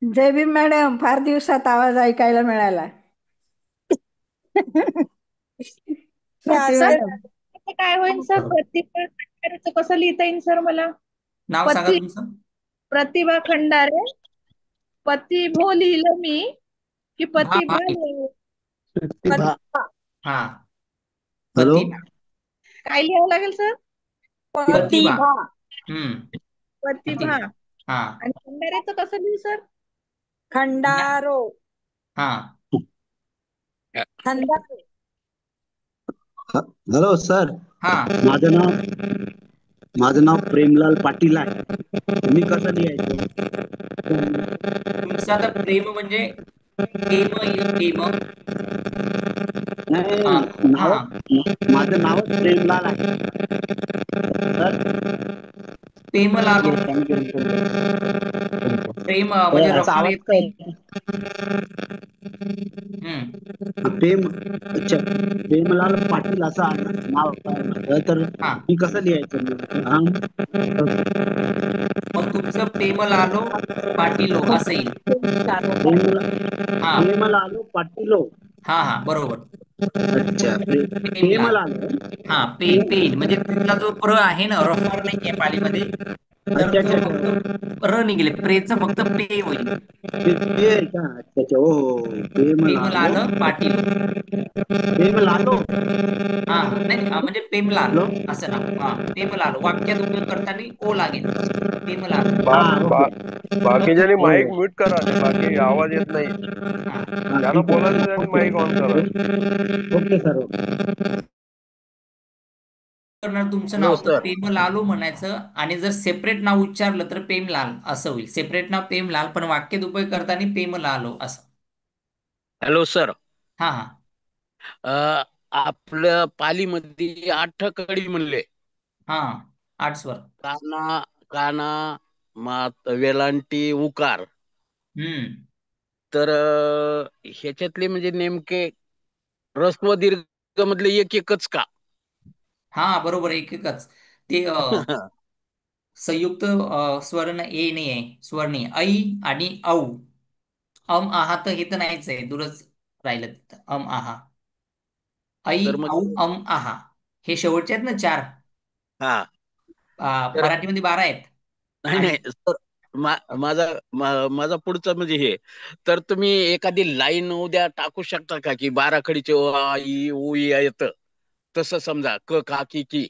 जय भीम मॅडम, फार दिवसात आवाज ऐकायला मिळाला. हे स्वाती सर असते. मॅडम. काय होईल सर? बरोबर. प्रतिभा खंडारेचं कसं लिहिता येईल सर मला? नाव सांगा पती तुमचं. प्रतिभा खंडारे. पती भो लिहिलं मी की भा भा प्रतिभा येईल. लिहिलं? प्रतिभा. प्रतिभा. हा. हॅलो. प्रतिभा. काय लिहावं लागेल सर? प्रतिभा. प्रतिभा. हम्म. प्रतिभा. प्रतिभा. हा. आणि खंडारेचं कसं लिहू सर? ना- खंडारो. हा. खंडारो. Hello sir. हा. माझं नाव माझं नाव प्रेमलाल पाटील आहे. तुम्ही कसं लिहायचं? तुमचं आता प्रेम म्हणजे प्रेम येईल, प्रेम. नाही, हा. हा. नाव माझं नावच प्रेमलाल आहे सर. प्रेमला आलो. प्रेम म्हणजे याचा रफर आवाज येत काय? नाही. हम्म. प्रेम, अच्छा, प्रेमलाल पाटील असं नाव आहे माझं. तर हा. मी कसं लिहायचं? हा. मग तुमचं प्रेमला आलो पाटीलो असं येईल. हा. प्रेमलाल पाटील. हा. हा, बरोबर. अच्छा, प्रेमलाल. प्रेमलाल. हा, पेन म्हणजे तिथला जो प्र आहे ना, रफर नाहीये पालीमध्ये, तर अच्छा तो अच्छा फक्त अच्छा. र निघेल. प्रेचं फक्त पे होईल. ते आहे का? अच्छा अच्छा. हो हो. प्रेमलाल. प्रेमलाल पाटीलो. प्रेमलाल. हा. हा, नाही नाही, म्हणजे प्रेमलाल हॅलो. असं नाव. हा, प्रेमलाल वाक्यात उपयोग करताना ओ लागेल. प्रेमलाल. बा, हा, बा, ओके. प्रथम. बाकीच्यांनी हो. माईक म्यूट करा, ते बाकी आवाज येत नाही. हा. हा, ज्यांना ठीक आहे. बोलायचं त्यांनी ओके माईक ऑन करा. Okay sir. करणार तुमचं हॅलो नाव तर सर. प्रेमलालो म्हणायचं, आणि जर सेपरेट नाव उच्चारलं तर प्रेमलाल असं होईल. सेपरेट नाव प्रेमलाल, पण वाक्यात उपयोग करताना प्रेमलालो असं. Hello sir. हा. हा. अ, आपलं पालीमध्ये आठ कडी म्हणले. हा. 8 स्वर. काना, काना, मात, वेलांटी, उकार. हम्म. तर ह्याच्यातले म्हणजे नेमके ऱ्हस्व दीर्घ मधले एक एकच का? हा, बरोबर. एक एकच. ते संयुक्त स्वर्ण ए नाही आहे, स्वर नाही. ऐ आणि औ. आहा तर हे तर नाहीच आहे, दूरच राहिलं तिथं. आहा. ऐ, तर औ, मग आहा. हे शेवटचे आहेत ना 4. हा. तर मराठीमध्ये 12 आहेत. नाही आणि नाही सर, माझा पुढचं म्हणजे हे, तर तुम्ही एखादी लाईन उद्या टाकू शकता का, की 12 कडीचे ओ आ इ उ ई येतं तसं समजा क का की.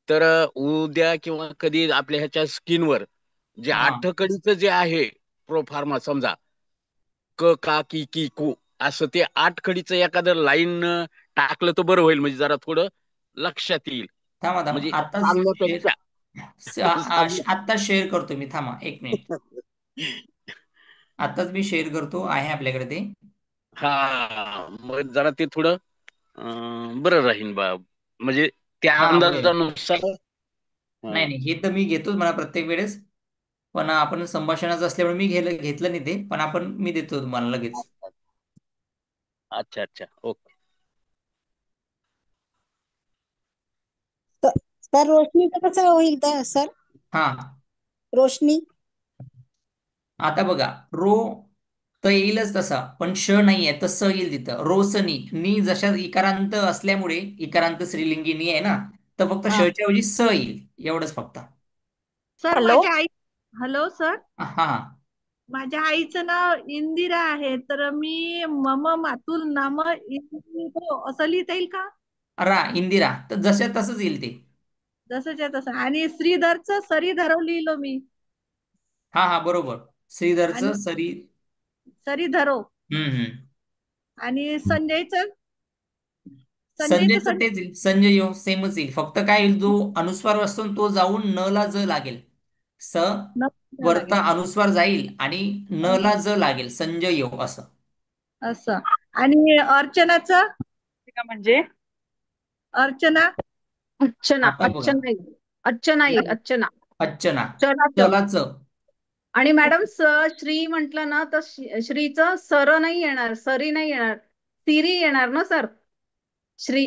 तर उद्या किंवा कधी आपल्या ह्याच्या स्क्रीनवर जे हा, आठकडीचं जे आहे प्रोफार्मा समजा क का की कू, असं ते 8 कडीचं एखादं लाईन टाकलं तर बरं होईल, म्हणजे जरा थोडं लक्षात येईल. थांबा थांबा, म्हणजे आताच शेअर. सांगण्यापेक्षा सांग. आत्ताच शेअर करतो मी, थांबा 1 मिनिट. आताच मी शेअर करतो, आहे आपल्याकडे ते. हा, मग जरा ते थोडं बरं राहील बा, म्हणजे त्या हा, होईल. अंदाजानुसार. नाही हा. नाही, हे तर मी घेतोच म्हणा प्रत्येक वेळेस. पण आपण संभाषणाचं असल्यामुळे मी घेतलं नाही ते, पण मी देतो तुम्हाला लगेच. अच्छा अच्छा, ओके. सर रोशनीचं कसं होईल तर सर? हा. रोशनी. आता बघा, रो तर येईलच तसा, पण श नाही आहे तर स येईल तिथं. रोसनी नी जशा इकारांत असल्यामुळे, इकारांत स्त्रीलिंगी नी आहे ना, तर फक्त हा. शच्या ऐवजी स येईल, एवढंच फक्त. Sir hello. माझ्या आई. Hello sir. हा. माझ्या आईचं नाव इंदिरा आहे, तर मी मम मातुल नाम इंदिरो असं लिहिता येईल का? इंदिरा तर जशा तसंच येईल ते. जसंच्या तसं. आणि श्रीधरचं सरीधरव लिहिलो मी. हा. हा, बरोबर. आणि श्रीधरचं सरी. सरीधरो. हम्म. आणि संजयचं संजयचं संजयचं सर तेच येईल, संजय यो सेमच येईल. फक्त काय येईल, जो अनुस्वार असतो ना, तो जाऊन न ला ज लागेल. स नक्की वरता लागेल. अनुस्वार जाईल आणि न ला ज लागेल, संजय यो असं. असं. आणि अर्चनाचं का म्हणजे अर्चना अर्चना आता बघा, अर्चना येईल. अर्चना येईल. अर्चना. अच्छना, चलाच. चला च. आणि मॅडम श्री म्हटलं ना तर श्रीचं सर नाही येणार, सरी नाही येणार, सिरी येणार ना सर. श्री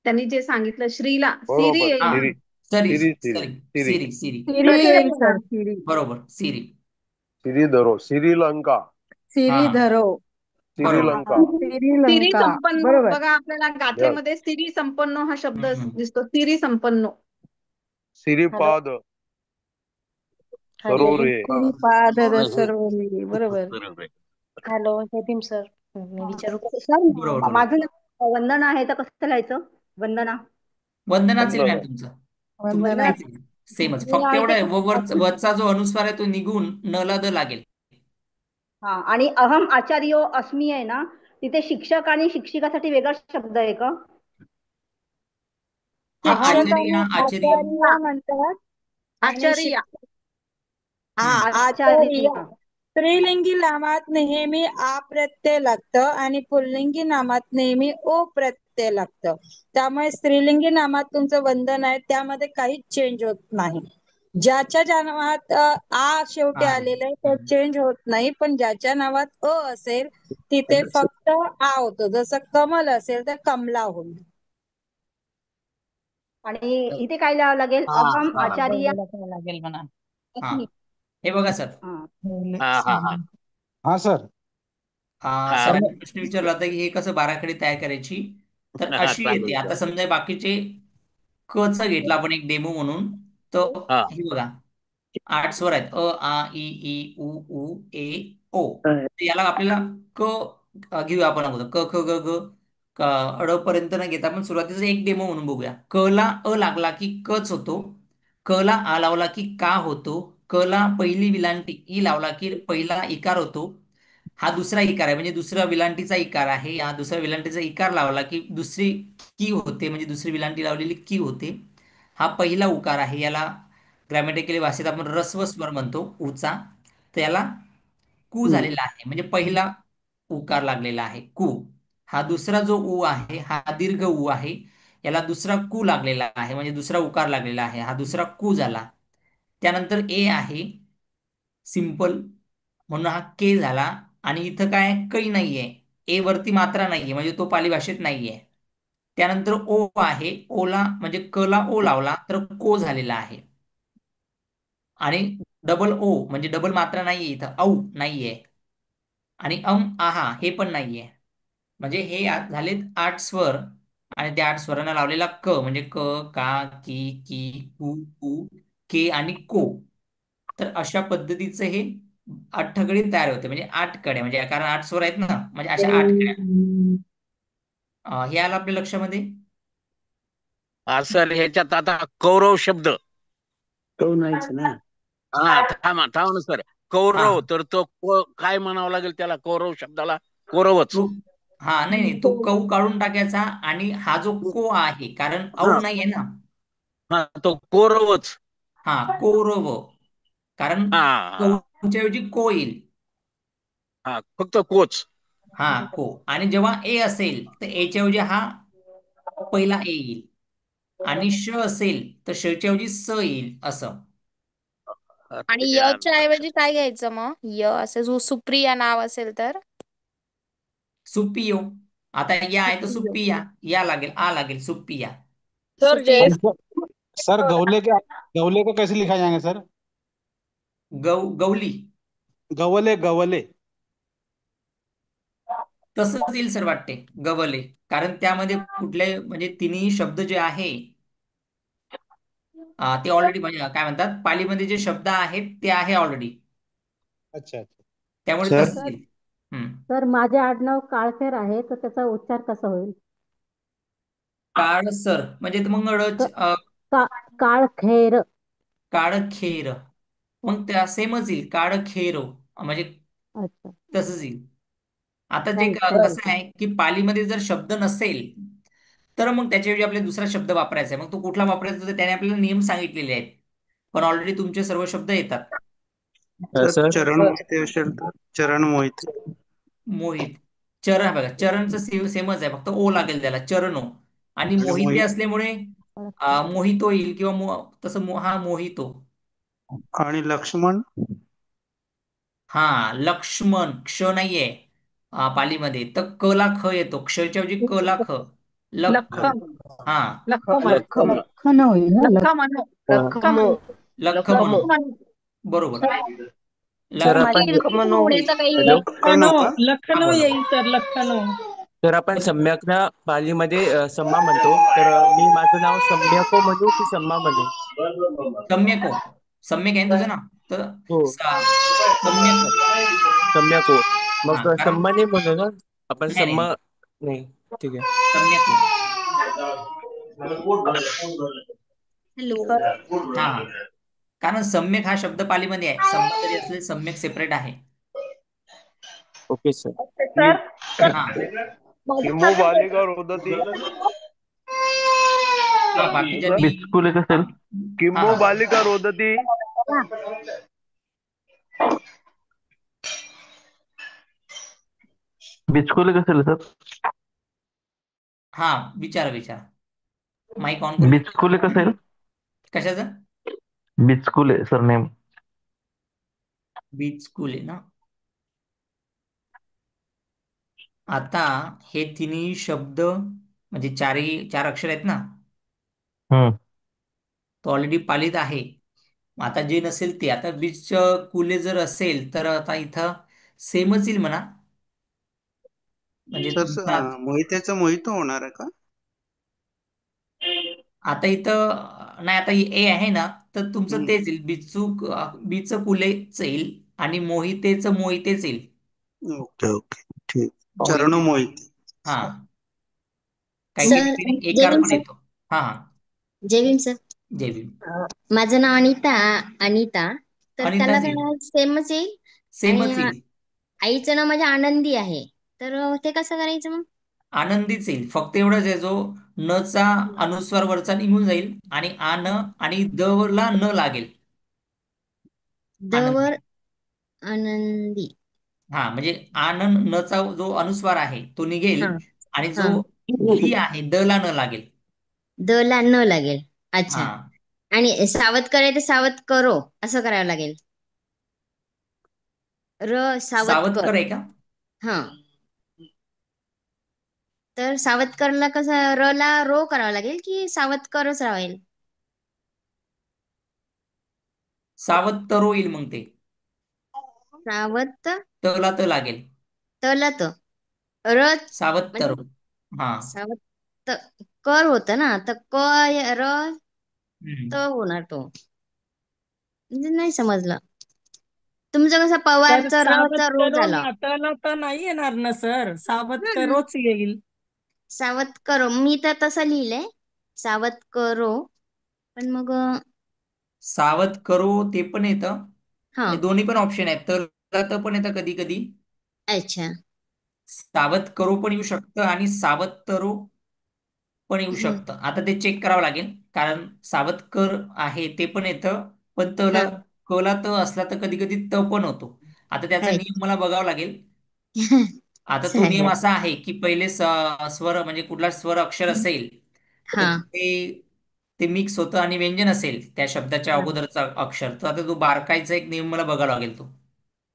त्यांनी जे सांगितलं श्रीला सिरी बरोबर. येईल. हा, सिरी सरी सिरी सिरी सरी सिरी सिरी सिरी, सिरी सरी येईल नाही सर, येणार. सिरी. बरोबर, सिरी. सिरी धरो श्रीलंका हा, सिरी धरो. बरोबर. श्रीलंका. सिरी श्रीलंका. संपन्न बरोबर. बघा, आपल्याला यस. गाथेमध्ये सिरी संपन्न हा शब्द हम्म. दिसतो. सिरी संपन्न. हॅलो सिरीपाद हॅलो सरोरे. श्रीपाद सरोवरी. बरोबर. हॅलो जयभीम सर, मी विचारू सर बरोबर बरोबर. माझं नाव वंदना आहे तर कसं लिहायचं? वंदना. वंदनाच येईल मॅम वंदना. तुमचं. तुमचं वंदना. तेच येईल, सेमच. मी फक्त आहे एवढं ते आहे, कसं? वरचा जो अनुस्वार आहे तो निघून न ला द लागेल. हा, आणि अहम आचार्यो अस्मी आहे ना, तिथे शिक्षक आणि शिक्षिकासाठी वेगळा शब्द आहे का? हा, शिक्षक आचार्य आणि आचार्य. आचार्य म्हणतात आणि आचार्य. हा, आचार्य. आचार्य. स्त्रीलिंगी नामात नेहमी आ प्रत्यय लागतं आणि पुल्लिंगी नामात नेहमी ओ प्रत्यय लागतं. त्यामुळे स्त्रीलिंगी नामात तुमचं वंदन आहे त्यामध्ये काहीच चेंज होत नाही. ज्याच्या नावात आ शेवटी हा. आलेलं आहे तो हम्म. चेंज होत नाही, पण ज्याच्या नावात अ असेल तिथे फक्त आ होतो. जसं कमल असेल तर कमला होईल. आणि इथे काय लिहावं लागेल? हा अहम हा आचार्य लागेल म्हणा. हा, अस्मी. हे बघा सर. हा. हा हा हा हा सर. हा सरांनी प्रश्न विचारला होता की हे कसं बाराखडी तयार करायची. तर हा, अशी येते. चालेल आता चालेल. समजा बाकीचे क चा घेतला आपण एक डेमो म्हणून, तर हा हे बघा, 8 स्वर आहेत. अ आ इ ई उ ऊ ए ओ. तर याला आपल्याला क घेऊया आपण अगोदर. क ख ग घ ड पर्यंत न घेता आपण सुरुवातीचा एक डेमो म्हणून बघूया. क ला अ लागला की कच होतो. क ला आ लावला की का होतो. क ला पहिली विलांटी ई लावला की पहिला इकार होतो. हा दुसरा इकार आहे, म्हणजे दुसरा विलांटीचा इकार आहे. हा दुसरा विलांटीचा इकार लावला की दुसरी की होते, म्हणजे दुसरी विलांटी लावलेली की होते. हा पहिला उकार आहे. याला ग्रॅमॅटिकली भाषेत आपण रस्व स्वर म्हणतो, उचा. तर याला कू झालेला आहे, म्हणजे पहिला उकार लागलेला आहे, कू. हा दुसरा जो ऊ आहे हा दीर्घ ऊ आहे. याला दुसरा कू लागलेला आहे, म्हणजे दुसरा उकार लागलेला आहे. हा दुसरा कू झाला. त्यानंतर ए आहे, सिंपल, म्हणून हा के झाला. आणि इथं काय काही नाहीये, ए वरती मात्रा नाहीये, म्हणजे तो पाली भाषेत नाहीये. त्यानंतर ओ आहे. ओला म्हणजे क ला ओ लावला तर को झालेला आहे. आणि डबल ओ म्हणजे डबल मात्रा नाहीये इथं, औ नाहीये. आणि आहा हे पण नाहीये. म्हणजे हे झालेत 8 स्वर. आणि त्या 8 स्वरांना लावलेला क, म्हणजे क, का, की, कू, कू, के आणि को. तर अशा पद्धतीचं हे अठ्ठगडी तयार होते, म्हणजे 8 कड्या. म्हणजे कारण 8 स्वर आहेत ना, म्हणजे अशा 8 कड्या. हे आलं आपल्या लक्षामध्ये. हा सर, ह्याच्यात आता कौरव शब्द. तो नाहीच ना. हा थांबा थांबा ना सर. हा, कौरव, तर तो काय म्हणावं लागेल त्याला, कौरव शब्दाला? कौरवच. तो नाही नाही, तो कौ काढून टाकायचा. आणि हा जो को आहे, कारण हा औ नाहीये ना. हा, तो कौरवच. हा, कौरव. कारण हा हा कौच्या ऐवजी को येईल. हा, फक्त कोच. हा, को. आणि जेव्हा ए असेल तर एच्या ऐवजी हा पहिला ए येईल. आणि श असेल तर श च्या ऐवजी स येईल, असं. आणि ते यच्या आलं ऐवजी लक्षात. काय घ्यायचं मग? असं जो सुप्रिया नाव असेल तर? सुपियो. आता या आहे तर सुप्रियो. सुप्पिया या लागेल, आ लागेल, सुप्पिया. सर सुप्रिया. जय सर गवले को कैसे लिखा जाएंगे सर? गौली. गवले गवले. तसंच येईल सर वाटते, गवले. कारण त्यामध्ये कुठले म्हणजे तिन्ही शब्द जे आहे, ते ऑलरेडी म्हणजे काय म्हणतात, पालीमध्ये जे शब्द आहेत ते आहे ऑलरेडी. अच्छा अच्छा. त्यामुळे सर तसंच येईल. हम्म. सर माझे आडनाव काळखेर आहे तर त्याचा उच्चार कसा होईल? काळसर म्हणजे मग क- का काळखेर. काळखेर. मग त्या सेमच येईल, काळखेर म्हणजे अच्छा. तसंच येईल. आता ते नाही सर. कसं आहे की पालीमध्ये जर शब्द नसेल तर मग त्याच्याऐवजी आपल्याला दुसरा शब्द वापरायचा आहे. मग तो कुठला वापरायचा तर त्याने आपल्याला नियम सांगितलेले आहेत. पण ऑलरेडी तुमचे सर्व शब्द येतात. सर सर चरण मोहिते असेल तर चरण मोहिते. मोहित, चरण बघा, चरणचं सेमच आहे, फक्त ओ लागेल त्याला, चरणो. आणि आणि मोहिते मोहित असल्यामुळे मोहितो येईल किंवा तसं हा मोहितो. आणि लक्ष्मण. हा, लक्ष्मण, क्ष नाहीये पालीमध्ये, तर क ला ख येतो, क्षच्या ऐवजी क ला ख. लख. लखम. हा, लखम. लखम. लखन होईल ना लखम अनु. लखम. लख म्हणू. लखम अनु. बरोबर. सर लख. आपण पुण्याचा काही लखनौ का? हा, लखनौ बोला. येईल सर, लखनौ. सर आपण सम्यकला पालीमध्ये सम्मा म्हणतो, तर मी माझं नाव सम्यको म्हणू की सम्मा म्हणू? सम्यक हो. सम्यक आहे ना तुझं नाव, तर हो, सम्यक हो. सम्यको. हा, मग कारण सम्मा नाही म्हणू ना आपण? नाही नाही, सम्मा नाही. ठीक आहे. सम्यक हो. हॅलो. हा हा, कारण सम्यक हा शब्द पालीमध्ये आहे, सम्मा जरी असले सम्यक सेपरेट आहे. Okay sir. कि- हा किमो बालिका रोदती. हा, बाकीच्यांनी बिचकुले कसेल? हा किमो हा बालिका रोदती. बिचकुले कसेल सर? हा, विचारा विचारा, माईक ऑन करून विचारा. बिचकुले कसेल? कशाचं? बिचकुले सरनेम. बीच स्कूल आहे ना. आता हे तिन्ही शब्द म्हणजे चार अक्षर आहेत ना, हम्म. तो ऑलरेडी पालीत आहे. मग आता जे नसेल ते, आता बीच कुले जर असेल तर आता इथं सेमच येईल म्हणा. म्हणजे तुमचा मोहित्याचं मोहित होणार आहे का? आता इथं नाही, आता ए आहे ना, तर तुमचं हम्म. तेच येईल, बीच कुलेच येईल आणि मोहितेचं मोहितेच येईल. ओके ओके ठीक. चरण मोहिते. मोहिते. हा, काही काही सर ठिकाणी जय एकार भीम पण सर. येतो. हा हा, जय भीम सर. जय भीम. माझं नाव अनिता. अनिता. तर त्याला अनिताच येईल, काय सेमच येईल. आणि सेमच येईल. आईचं नाव माझ्या आनंदी आहे. तर ते कसं करायचं मग? आनंदीच येईल, फक्त एवढंच आहे, जो न चा अनुस्वार वरचा निघून जाईल आणि आन आणि द वरला न लागेल. द आनंदी. वर आनंदी. हा, म्हणजे आनंद न चा जो अनुस्वार आहे तो निघेल हा आणि हा. जो ली आहे द ला न लागेल. द ला न लागेल. अच्छा. हा, आणि सावध करायचं सावध करो असं करावं लागेल. र सावध कर. सावधकर आहे का? हा. तर सावधकरला कसं र ला रो करावं लागेल की सावधकरच राहील? सावध तरो येईल मग ते, सावध त ला त लागेल. तला त र सावध म्हणजे तरो. हा. सावध कर होत ना, तर र त हम्म. होणार तो. म्हणजे नाही समजलं. तुमचं कसं तर पवारचा र सावध चा रो करो झाला. ना, त्याला तर नाही येणार ना सर, सावध हम्म. करोच येईल. सावध करो मी तर तसं लिहिलंय, सावध करो. पण मग सावध करो ते पण येतं, हा. म्हणजे दोन्ही पण ऑप्शन आहेत, तर ला त पण येतं कधी कधी. अच्छा. सावध करो पण येऊ शकतं आणि सावध तरो पण येऊ हम्म. शकतं. आता ते चेक करावं लागेल, कारण सावध कर आहे ते पण येतं, पण तला हा. कला त असला तर कधी कधी त पण होतो. आता त्याचा अच्छा. नियम मला बघावा लागेल. आता तो नियम चालेल. असा आहे की पहिले स्वर म्हणजे कुठला स्वर अक्षर असेल तर हा ते ते मिक्स होतं आणि व्यंजन असेल त्या शब्दाच्या हा अगोदरचा अक्षर, तर आता तो बारकाईचा एक नियम मला बघावा लागेल तो.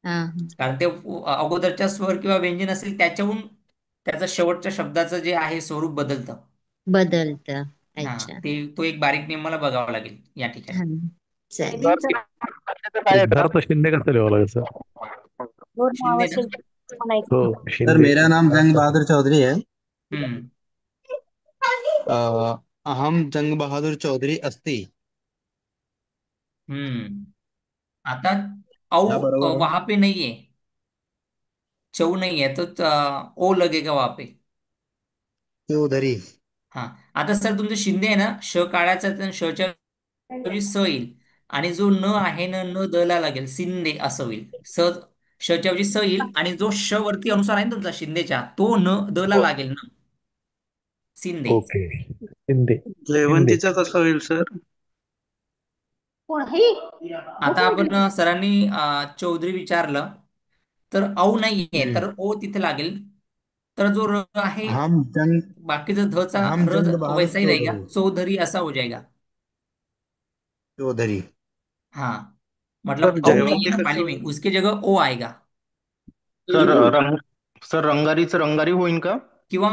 हा. कारण ते अगोदरच्या स्वर किंवा व्यंजन असेल त्याच्याहून त्याचं शेवटच्या शब्दाचं जे आहे स्वरूप बदलतं. बदलत. हा, अच्छा. तो एक बारीक नियम मला बघावा लागेल या ठिकाणी. हा चालेल. सर सिद्धार्थ शिंदे कसं लिहावं लागेल सर? नाव शिंदे ना. असेल तर म्हणायचं. हो, सर शिंदे. मेरा नाम जंग बहादुर चौधरी है. हम्म. अहम जंग बहादुर चौधरी अस्ति. हम्म. आता क्या बरोबर है? वहां पे नहीं है, चौ नहीं है, तो ओ लगेगा वहां पे. क्यों उधरी? हा, आता सर तुमचं शिंदे आहे ना, श काढायचा तर शच्या ऐवजी स येईल आणि जो न आहे ना, न द ला लागेल, शिंदे असं होईल. स च्या ऐवजी स येईल आणि जो श वरती अनुसार आहे ना तुमचा शिंदेच्या तो न द ला लागेल ना, शिंदे. ओके शिंदे शिंदे जयवंतीचा कसं होईल सर? आता आपण सरांनी चौधरी विचारलं तर औ नाहीये तर ओ तिथे लागेल. तर जो र आहे हम जंग बाकीचा धचा हम र जंग बहादुर वैसा ही रहेगा, चौधरी चौधरी ऐसा हो जाएगा. चौधरी. हाँ सर मतलब औ नहीं है जयवंती ना कसं पाली होईल? में, उसकी जगह ओ आएगा. सर सर रंगारीचं रंगारी होईन का? किंवा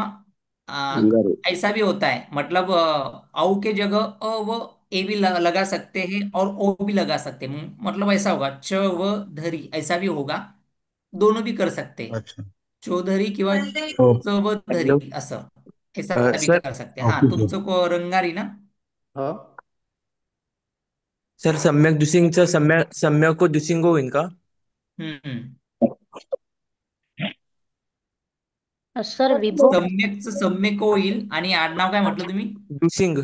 आ, अंगारे. ऐसा भी होता है, मतलब औ के जगह अ व ए भी लगा सकते हैं और ओ भी लगा सकते हैं. मतलब ऐसा होगा च व धरी, ऐसा भी होगा, दोनों भी कर सकते हैं. अच्छा चौधरी किंवा च व हॅलो धरी असं ऐसा भी सर कर सकते हैं. हाँ ओके सर. तुमचं रंगारी ना. हा सर सम्यक दुसिंगचं सम्यको दुसिंगो होईन का? हम्म. सर विभो सम्यकचं सम्यक होईल आणि आडनाव काय म्हटलं तुम्ही? दुसिंग.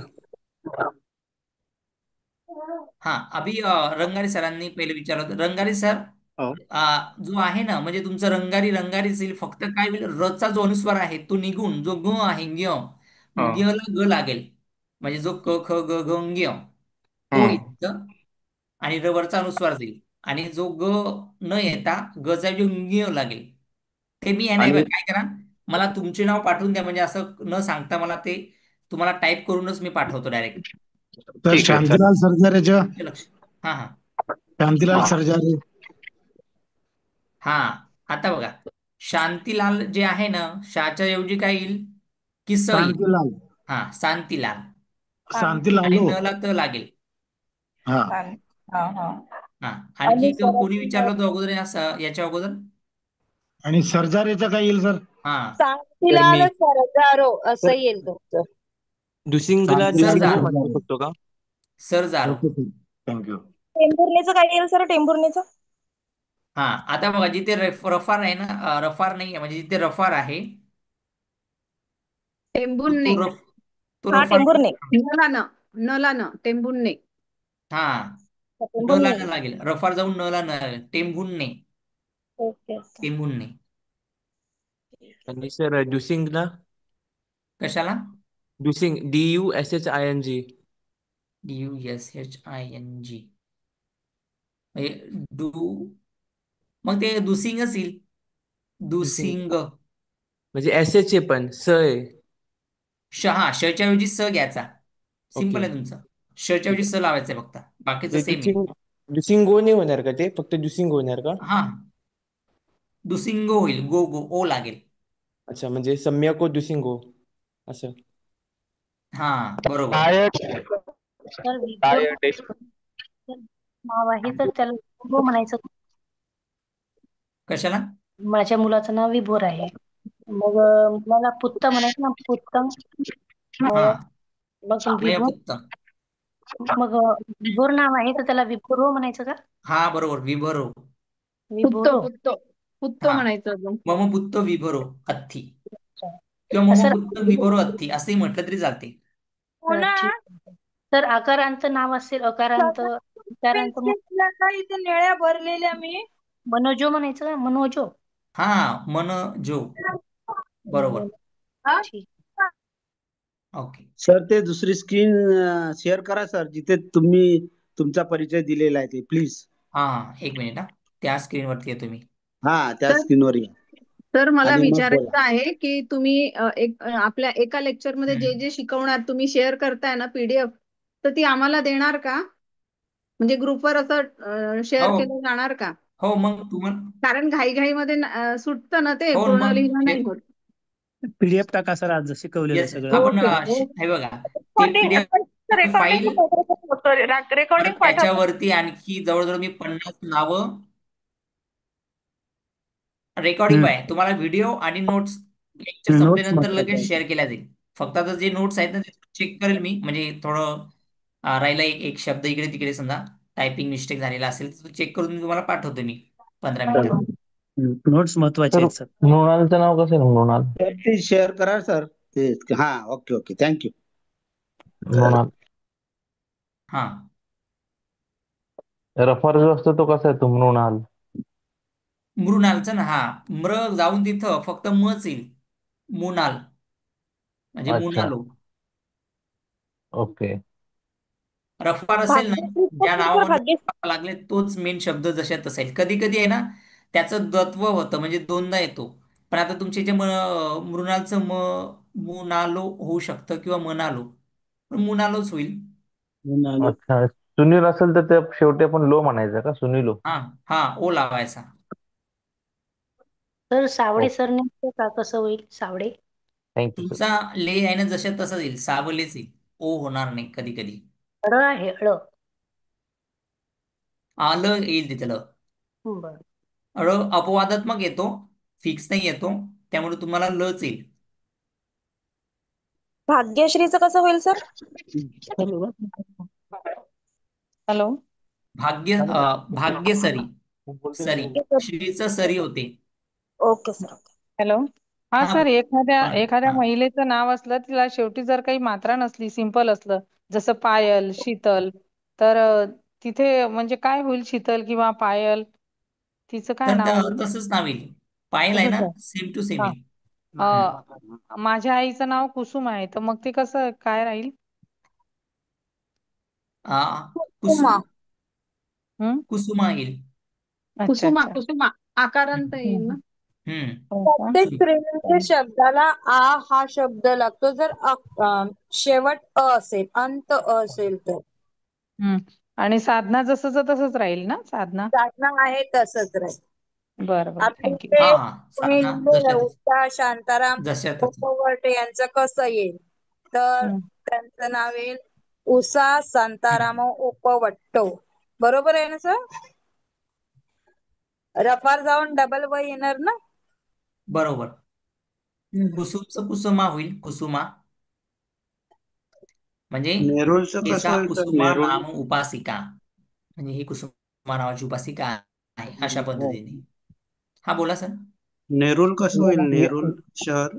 हाँ अभी रंगारी सरांनी पहिले विचारलं होतं. रंगारी सर हो जो आहे ना, म्हणजे तुमचं रंगारी रंगारीच येईल, फक्त काय होईल रचा जो अनुस्वार आहे तो निघून जो ग आहे ग, हा ग ला ग लागेल. म्हणजे जो क ख ग घ ङ तो हा इथं आणि र वरचा अनुस्वार जाईल आणि जो ग न येता गचा जो ङ लागेल. ते मी आहे ना आणि काय करा, मला तुमचे नाव पाठवून द्या, म्हणजे असं न सांगता मला ते तुम्हाला टाईप करूनच मी पाठवतो डायरेक्ट. तर ठीक आहे चालेल. शांतीलाल सर्जारेच्या तुमचे लक्ष. हा हा शांतीलाल हा सर्जारे हा आता बघा शांतीलाल जे आहे ना, शाच्या ऐवजी काय येईल की स येईल. शांतीलाल हा शांतीलाल आणि शांतीलालो न ला त लागेल. हा हा हा. हा आणि आणखी कोणी सर विचारलं होतं अगोदर याच्या अगोदर? आणि सर्जारेचं काय येईल सर? हा तर मी सांगतीलाल सरदारो असं सर येईल तुमचं. दुसिंगला सर शांतीलाल दुसिंगो जारो, म्हणू सर्जारे. शकतो का? सर जारो. Okay sir thank you. टेंभुर्णीचं काय येईल सर? टेंभुर्णीचं हा आता बघा जिथे रफार आहे ना, रफार नाही आहे म्हणजे जिथे रफार आहे तो टेंभुर्णे. तो रफ तो हा रफार. टेंभुर्णी. नला न टेंभुर्णे. हा न ला टेंभुर्णी. न लागेल, रफार जाऊन न ला न लागेल, टेंभुर्णे. ओके. टेंभुर्णे. आणि सर दुसिंगला कशाला? दुसिंग DUSHING. DUSHING म्हणजे डू, मग ते दुसिंगच येईल. दुसिंग दुसिंग. म्हणजे SH पण स आहे. हा शच्या ऐवजी स घ्यायचा. ओके सिंपल आहे तुमचं. शच्या ऐवजी स लावायचं आहे फक्त, बाकीचं ते सेम आहे. दुसिंगो नाही होणार का? ते फक्त दुसिंग होणार का? हा दुसिंगो होईल, गो गो ओ लागेल. अच्छा म्हणजे सम्यको दुसिंगो असं. हा बरोबर. सर विभोर नाव आहे तर त्याला विभोर म्हणायचं का? कशाला? माझ्या मुलाचं नाव विभोर आहे, मग मला पुत्त म्हणायचं ना, पुत्त. हा मग विभोर, प्रियपुत्त. मग विभोर नाव आहे तर त्याला विभोर म्हणायचं का? हा बरोबर विभरो. पुत्तो विभोरो. पुत्तो पुत्तो हा म्हणायचं अजून. मम पुत्त विभरो हत्ती अच्छा. किंवा मम सर पुत्त विभरो हत्ती असंही म्हटलं तरी चालते. हो ना. ठीक आहे. सर आकारांचं नाव असेल, अकारांत विकारांत घेतल्या का इथे निळ्या भरलेल्या मी. मनोजो म्हणायचं का? मनोजो. हा मन जो बरोबर. हा? ठीक. ओके. सर ते दुसरी स्क्रीन शेअर करा सर, जिथे तुम्ही तुमचा परिचय दिलेला आहे ते प्लीज. हा एक मिनिट हा, त्या स्क्रीनवरती आहे तुम्ही. हा त्या तर स्क्रीनवर या तर मला आणि मग बोला. विचारायचं आहे की तुम्ही आपल्या एका लेक्चर मध्ये जे जे शिकवणार तुम्ही शेअर करताय ना PDF, तर ती आम्हाला देणार का? म्हणजे ग्रुपवर असं शेअर हो केलं जाणार का? हो मग तुम्हाला, कारण घाईघाईमध्ये सुटतं ना ते, हो पूर्ण मग लिहिणं नाही होत. PDF टाका सर, आज शिकवलेलं येस सगळं. आपण ओके. हे बघा ते PDF रेकॉर्डिंग फाईल, रेकॉर्डिंग पाठवतो. त्याच्यावरती आणखी जवळजवळ मी 50 नावं रेकॉर्डिंग हम्म. आहे. तुम्हाला व्हिडिओ आणि नोट्स लेक्चर नोट्स संपल्यानंतर महत्वाचे लगेच आहेत. शेअर केल्या जाईल. फक्त आता जे नोट्स आहेत ना ते चेक करेल मी, म्हणजे थोडं राहिला एक शब्द इकडे तिकडे समजा टायपिंग मिस्टेक झालेला असेल तर चेक करून मी तुम्हाला पाठवतो मी 15 मिनिटात. नोट्स महत्वाचे सर आहेत सर. मृणालचं नाव कसं आहे मृणाल? तर ते शेअर करा सर ते. हा ओके ओके थँक्यू. मृणाल हा रफर जो असतो तो कसा आहे तो मृणाल? मृणालचं ना, हा. म्र जाऊन तिथं फक्त मच येईल. मुनाल म्हणजे अच्छा. मुनालो. ओके. रफार असेल ना, भाग्यश्री ज्या कसं सर नावावरून भाग्यश्री? लागले तोच मेन शब्द जशात असेल. कधी कधी आहे ना, त्याचं द्वत्व होतं म्हणजे दोनदा येतो. पण आता तुमचे जे मृणालचं मुनालो होऊ शकतं किंवा मनालो, पण मुनालोच होईल. म्हणालो. अच्छा, सुनील असेल तर त्या शेवटी आपण लो म्हणायचं का, सुनीलो? हा. हा, ओ लावायचा. Sir Sawade okay. सर नेमकं का कसं होईल सावडे? Thank you sir. तुमचा ले आहे ना, जशा तसंच येईल, सावलेच येईल. ओ होणार नाही कधी कधी. ळ आहे ळ. आलं येईल तिथलं. बरं. ळ अपवादात्मक येतो, फिक्स नाही येतो, त्यामुळे तुम्हाला लच येईल. भाग्यश्रीचं कसं होईल सर? हॅलो. भाग्यसरी. बोलते सरी. श्रीचं सरी होते. Okay sir. हॅलो. हा हा, सर, एखाद्या बोला ना. एखाद्या हा. महिलेचं नाव असलं, तिला शेवटी जर काही मात्रा नसली, सिंपल असलं, जसं पायल, शीतल, तर तिथे म्हणजे काय होईल? शीतल किंवा पायल, तिचं काय तर नाव होईल? तसंच नाव येईल. पायल आहे तसंच ना, आहे. सेम टू सेम हा. येईल. हम्म. माझ्या आईचं नाव कुसुम आहे, तर मग ते कसं काय राहील? आ, कुसुमा. कुसुम. कुसुमा येईल. अच्छा कुसुमा अच्छा. कुसुमा आकारांत येईल ना. हम्म. हो का? प्रत्येक कुसुम. स्त्रीलिंग शब्दाला आ हा शब्द लागतो. जर शेवट अ असेल, अंत अ असेल तर. हम्म. आणि साधना जसंच तसंच राहील ना, साधना? साधना आहे तसंच राहील. बरं बरं, आपले थँक्यू. हा ते हा, कोणी साधना लिहिलेलं जशातच. उषा शांताराम जशातच. उपवर्ते यांचं कसं येईल? तर त्यांचं नाव येईल उषा शांताराम उपवट्टो. बरोबर आहे ना सर? रफार जाऊन डबल व येणार ना? बरोबर. कुसुमचं कुसुमा होईल, कुसुमा. म्हणजे नेरूलचं कसं एसा होईल सर? कुसुमा नेरूल. नाम उपासिका. म्हणजे ही कुसुमा नावाची उपासिका आहे, अशा पद्धतीने. हा, बोला सर. नेरूल कसं होईल? नेरूल शहर,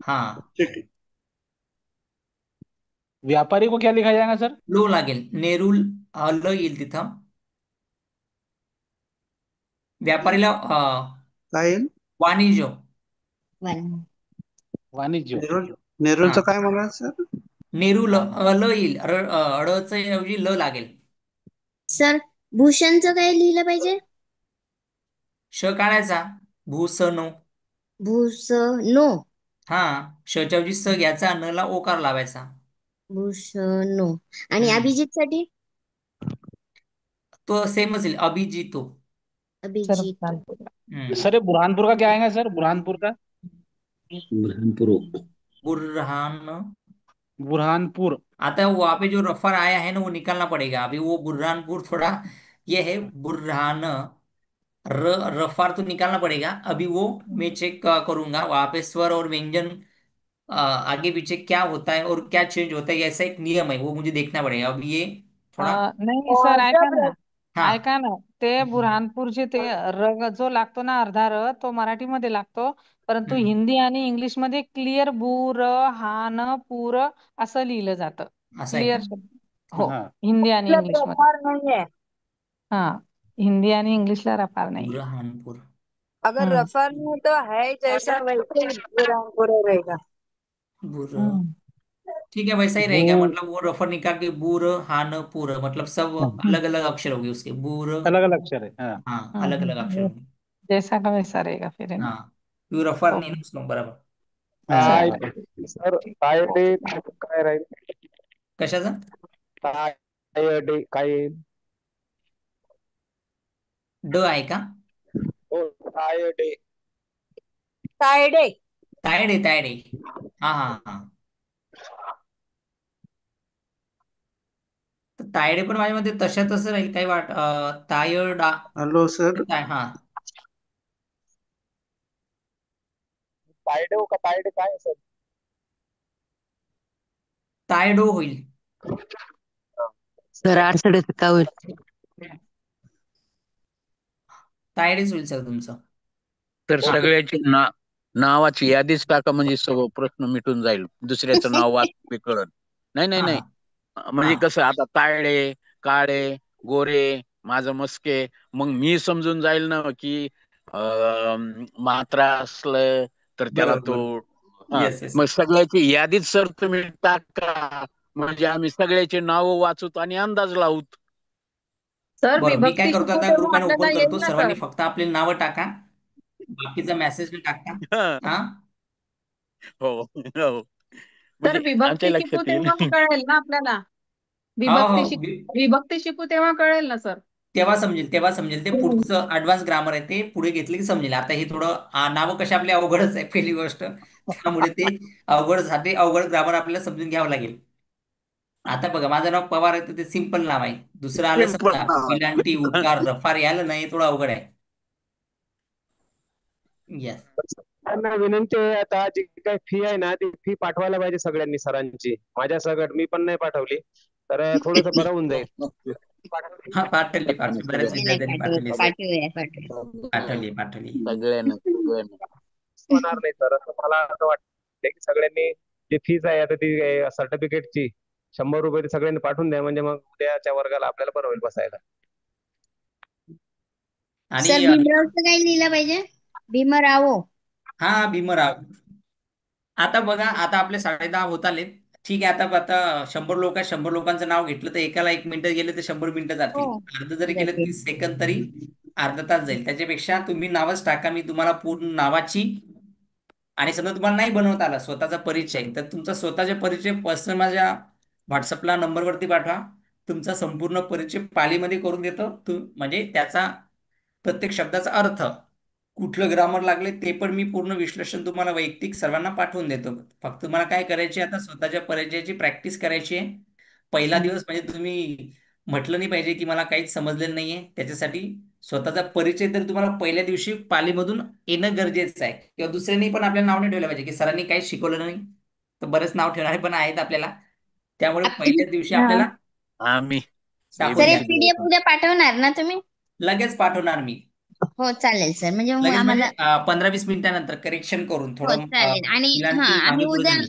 हा, सिटी. व्यापारी को क्या लिखा जाएगा सर? लो लागेल. नेरुल ल येईल तिथं. व्यापारीला काय येईल? वाणिज्य. वाणिज्य. नेरूल. हा, नेरूलचं काय म्हणाल सर? नेरुल ल येईल. ळचं ऐवजी ल लागेल. सर भूषणचं काय लिहिलं पाहिजे? श काढायचा. भूसनो. भूषणो. हा, शच्या ऐवजी स घ्यायचा, न ला ओकार लावायचा. भूषणो. आणि हम्म. अभिजित साठी? तो सेमच येईल, अभिजितो. अभिजित. हम्म. सर ये बुरहानपुर का क्या आएगा सर? बुरहानपुर का? बुरहानपुर. बुरहान. बुरहानपुर. आता वहाँ पे जो रफर आया है ना, वो निकालना पड़ेगा अभी। वो बुरहानपुर थोड़ा ये है, बुरहान रफार तो निकालना पड़ेगा अभी। वो मैं चेक करूंगा वहां पे स्वर और व्यंजन आगे पीछे क्या होता है और क्या चेंज होता है, ऐसा एक नियम है, वो मुझे देखना पड़ेगा अभी ये थोड़ा। नाही सर, ऐका जब ना. हाँ। ऐका ना, ते बुरहानपूरचे ते र जो लागतो ना, अर्धा र, तो मराठीमध्ये लागतो, परंतु हम्म, हिंदी आणि इंग्लिश मध्ये क्लिअर बुरहान पूर असं लिहिलं जातं. असं आहे का? क्लिअर शब्द. हो, हाँ. हिंदी आणि मतलब इंग्लिश मध्ये. रफार नहीं है. हा, हिंदी आणि इंग्लिशला रफार नाही. बुरहानपुर. अगर रफार नहीं तो है जैसा वैसे ही बुरहानपुर रहेगा. बुर ठीक है, वैसा ही रहेगा। मतलब वो रफर निकाल के बुरहानपुर, मतलब सब अलग अलग अक्षर होंगे उसके। अलग अलग अक्षर है। हाँ। हाँ, अलग अलग अक्षर होंगे। जैसा का वैसा रहेगा फिर, है ना? हाँ, क्यों रफर नहीं है ओके. ना उसमें, बराबर. हाँ, चलो. सर तायडे काय राहील? कशाचं? तायडे काय येईल? ड आहे का? हो, तायडे. तायडे. तायडे, तायडे. हा हा हा. तर तायडे पण माझ्या मते तशा तसं राहील, काही तायडा. Hello sir. हा. तायडे हो का तायडे काय आहे, सर? तायडो होईल. सर अडसडच का होईल? तायडेच होईल सर तुमचं. तर हा. सगळ्याची नावाची यादीच टाका, म्हणजे सगळं प्रश्न मिटून जाईल. दुसऱ्याचं नाव वाच कळत. नाही नाही हा नाही, हा म्हणजे हा. कसं आता तायडे, काळे, गोरे, माझं मस्के, मग मी समजून जाईल ना की मात्रा असलं तर त्याला बरोबर तो बरोबर. हा, येस येस. मग सगळ्याची यादीच सर तुम्ही टाका, म्हणजे आम्ही सगळ्याची नावं वाचूत आणि अंदाज लावूत. सर बरोबर, मी काय विभक्ती करतो शिकू आता तेव्हा ग्रुप आपल्याला ओपन येईल करतो, ना सर्वांनी सर. फक्त आपली नावं टाका, बाकीचा मेसेज टाका. हा हो हो, सर म्हणजे आमच्या विभक्ती शिकू लक्षात येईल. तेव्हा कळेल ना आपल्याला. हो हो विभक्ती शिकू तेव्हा कळेल ना सर. तेव्हा समजेल ते पुढचं ऍडव्हान्स ग्रामर आहे, ते पुढे घेतले की समजेल. आता हे थोडं नावं कशी आपली अवघडच आहे पहिली गोष्ट, त्यामुळे ते अवघड अवघड ग्रामर आपल्याला समजून घ्यावं लागेल. आता बघा, माझं नाव पवार आहे तर ते सिंपल नाव आहे. दुसरं आलं सिंपल समजा नाव विलांटी, आहे. उकार, रफार, याला नाही, थोडं अवघड आहे. येस. त्यांना विनंती आहे, आता जी काही फी आहे ना ती फी पाठवायला पाहिजे सगळ्यांनी सरांची. माझ्या सगळं मी पण नाही पाठवली, तर थोडस बरं होऊन जाईल. हा पाठवली बऱ्याच नाही नाही विद्यार्थ्यांनी पाठवू पाठवली. पाठवूया पाठवूया. पाठवली. सगळ्यांना होणार नाही सर, असं मला असं वाटतं की सगळ्यांनी जी फीज आहे आता ती सर्टिफिकेटची ₹100 ती सगळ्यांनी पाठवून द्या, म्हणजे मग उद्याच्या वर्गाला आपल्याला बरं होईल बसायला. आणि सर भीमरावचं काय लिहिलं पाहिजे? भीमराव. हा भीमराव. आता बघा, आता आपले 10:30 होत आलेत. ठीक आहे, आता 100 लोक आहे, 100 लोकांचं नाव घेतलं तर एकाला 1 मिनिट गेले तर 100 मिनिटं हो जातील. अर्ध जरी केलं जाते. 30 सेकंद तरी अर्धा तास जाईल. त्याच्यापेक्षा तुम्ही नावच टाका, मी तुम्हाला पूर्ण नावाची, आणि समजा तुम्हाला नाही बनवता आला स्वतःचा परिचय, तर तुमचा स्वतःचा परिचय पर्सनल माझ्या व्हॉट्सअपला नंबरवरती पाठवा. तुमचा संपूर्ण परिचय पालीमध्ये करून देतो. म्हणजे त्याचा प्रत्येक शब्दाचा अर्थ, कुठलं ग्रामर लागले ते पण मी पूर्ण विश्लेषण तुम्हाला वैयक्तिक सर्वांना पाठवून देतो. फक्त तुम्हाला काय करायची, आता स्वतःच्या परिचयाची प्रॅक्टिस करायची आहे. पहिला दिवस म्हणजे तुम्ही म्हटलं नाही पाहिजे की मला काहीच समजलेलं नाहीये. त्याच्यासाठी स्वतःचा परिचय तर तुम्हाला पहिल्या दिवशी पालीमधून येणं गरजेचं आहे. किंवा दुसऱ्यांनी पण आपल्याला नाव नाही ठेवलं पाहिजे की सरांनी काहीच शिकवलं नाही. तर बरेच नाव ठेवणारे पण आहेत आपल्याला. त्यामुळे पहिल्या दिवशी हा. आपल्याला आम्ही टाकून सर द्या. एक पीडीएफ उद्या पाठवणार ना तुम्ही? लगेच पाठवणार मी. हो चालेल सर, म्हणजे मग लगेच म्हणजे आम्हाला 15-20 मिनिटानंतर करेक्शन करून हो थोडं चालेल. आणि हा मुलांची आम्ही मागे पुढे उद्या, झाली.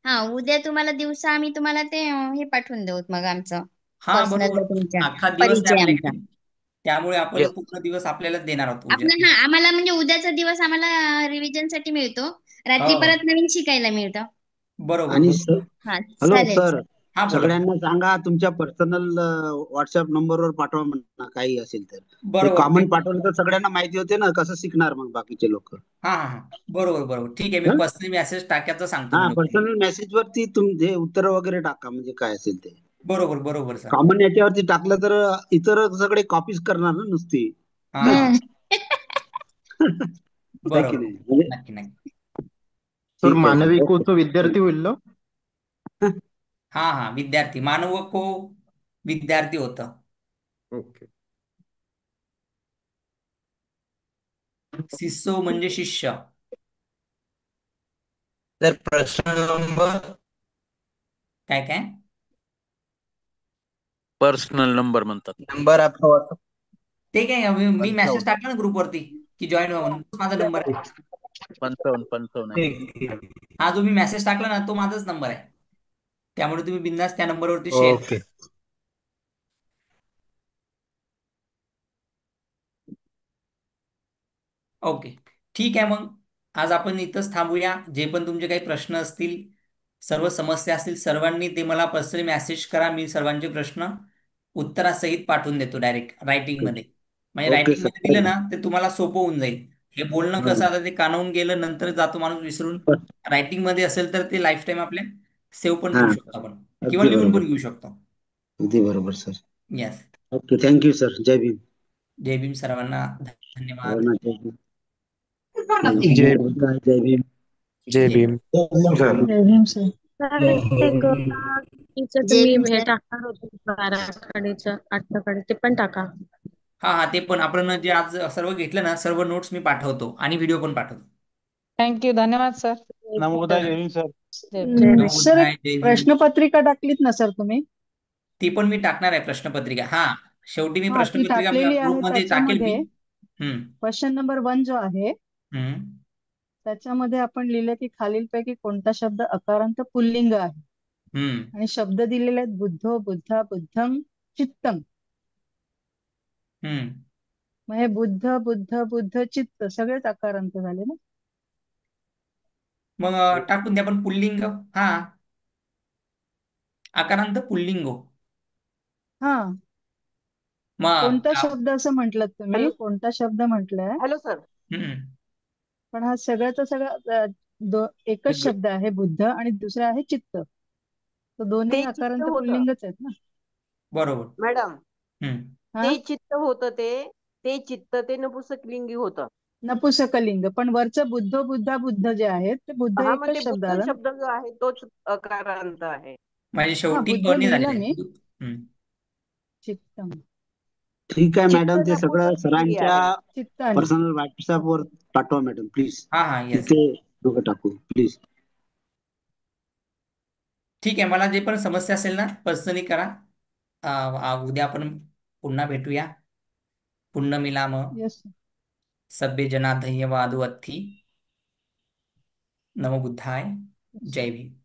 हा उद्या तुम्हाला दिवसा आम्ही तुम्हाला ते हे पाठवून देऊ मग आमचं हा पर्सनल बरोबर, तुमच्या अख्खा दिवस आहे परिचय आमचा. आपल्याकडे, त्यामुळे आपण Yes. पूर्ण दिवस आपल्याला देणार आहोत उद्या. आपलं हा आम्हाला म्हणजे उद्याचा दिवस आम्हाला रिव्हिजन साठी मिळतो, रात्री हो परत नवीन शिकायला मिळतं. बरोबर आणि बरोबर. हा हॅलो चालेल सर, सर. हा बोला. सगळ्यांना सांगा तुमच्या पर्सनल व्हॉट्सअप नंबरवर पाठवा म्हणा काही असेल तर. ते बरोबर कॉमन पाठवलं तर सगळ्यांना माहिती होते ना, कसं शिकणार मग बाकीचे लोक. हा हा हा बरोबर बरोबर, ठीक आहे. मी पर्सनली मेसेज टाकायचं सांगतो मी हा, लोकांना. पर्सनल मेसेज वरती तुमचे उत्तर वगैरे टाका, म्हणजे काय असेल ते. बरोबर बरोबर सर. कॉमन याच्यावरती टाकलं तर इतर सगळे कॉपीज करणार ना नुसती. हा हम्म. है की बरोबर, नाही? म्हणजे नक्की नक्की. सर ठीक आहे मानवी सर, कोच ओके. विद्यार्थी होईल ना? हा हा विद्यार्थी, मानव को विद्यार्थी होतं. ओके. शिष्य म्हणजे शिष्य. तर प्रश्न नंबर काय काय पर्सनल नंबर म्हणतात. नंबर आपका ते काय, मी मेसेज टाकला ना ग्रुपवरती की जॉईन व्हा म्हणून, तोच माझा नंबर आहे. 55 आहे. हा जो मी मेसेज टाकला ना तो माझाच नंबर आहे. त्यामुळे तुम्ही बिंदास त्या नंबरवरती शेअर. ओके. ओके, ठीक आहे. मग आज आपण इथंच थांबूया. जे पण तुमचे काही प्रश्न असतील, सर्व समस्या असतील, सर्वांनी ते मला पर्सनली मेसेज करा. मी सर्वांचे प्रश्न उत्तरासहित पाठवून देतो डायरेक्ट रायटिंगमध्ये. म्हणजे ओके रायटिंगमध्ये सर. दिलं ना ते तुम्हाला सोपं होऊन जाईल. हे बोलणं कसं, आता ते कानावून गेलं नंतर जातो माणूस विसरून. रायटिंगमध्ये असेल तर ते लाईफ टाईम आपल्या सेव्ह पण हा, ठेवू शकतो आपण, किंवा अगदी लिहून बरोबर, पण घेऊ शकतो. अगदी बरोबर sir. Yes. Okay, thank you sir. जय भीम. जय भीम सर्वांना. धन्यवाद. सर्वांना जय भीम. जय जय भीम. जय जय भीम. जय भीम सर. सर एक बाकीचं जय तुम्ही भीम हे सर. टाकणार होते 12 8 ते पण टाका. हा हा ते पण आपण जे आज सर्व घेतलं ना, सर्व नोट्स मी पाठवतो आणि व्हिडिओ पण पाठवतो. थँक्यू, धन्यवाद सर. नमोदय, सर जय भीम सर. सर नमोदय, एक जय भीम. प्रश्नपत्रिका टाकलीत ना सर तुम्ही? ती पण मी टाकणार आहे प्रश्नपत्रिका. हा, शेवटी मी हा, ती प्रश्नपत्रिका टाकलेली आहे. ग्रुपमध्ये टाकेल मी. त्याच्यामध्ये हम्म क्वेश्चन नंबर 1 जो आहे हम्म त्याच्यामध्ये आपण लिहिलं की खालीलपैकी कोणता शब्द अकारांत पुल्लिंग आहे, हम्म आणि शब्द दिलेले आहेत बुद्धो, बुद्धा, बुद्धम, चित्तम. हम्म मग हे बुद्ध बुद्ध बुद्ध चित्त सगळेच आकारांत झाले ना. मग टाकून द्या पण पुल्लिंग. हा, आकारांत पुल्लिंग. हा, मग कोणता शब्द असं म्हटलं तुम्ही, हॅलो कोणता शब्द म्हटलाय? Hello sir. हम्म. पण हा सगळ्याचा सगळा एकच वेगळं. शब्द आहे बुद्ध आणि दुसरा आहे चित्त, तर दोन्ही ते चित्त आकारांत होतं पुल्लिंगच आहेत ना. बरोबर. मॅडम. हम्म. हा, ते चित्त होतं ते चित्त ते नपुसकलिंगी होतं. नपुसकलिंग. पण वरचं बुद्ध बुद्धा बुद्ध जे आहेत ते बुद्ध हा, मग ते एकच शब्द बुद्ध आला ना. शब्द जो आहे तोच अकारांत आहे. म्हणजे हा, शेवटी बुद्ध गणी लिहिलं झालेले मी. आहेत. हम्म. चित्तम. ठीक आहे चित्त मॅडम, ते सगळं नपुसकलिंगी सरांच्या आहे. चित्तानी. पर्सनल व्हॉट्सअपवर पाठवा मॅडम प्लीज. हा हा, येस. तिथे दोघं टाकू प्लीज. ठीक आहे, मला जे पण समस्या असेल ना पर्सनली करा. उद्या आपण पुन्हा भेटूया. पुन्नमिलाम. येस. सभ्य जना धन्यवाद अथी. नमो बुद्धाय. जय भीम.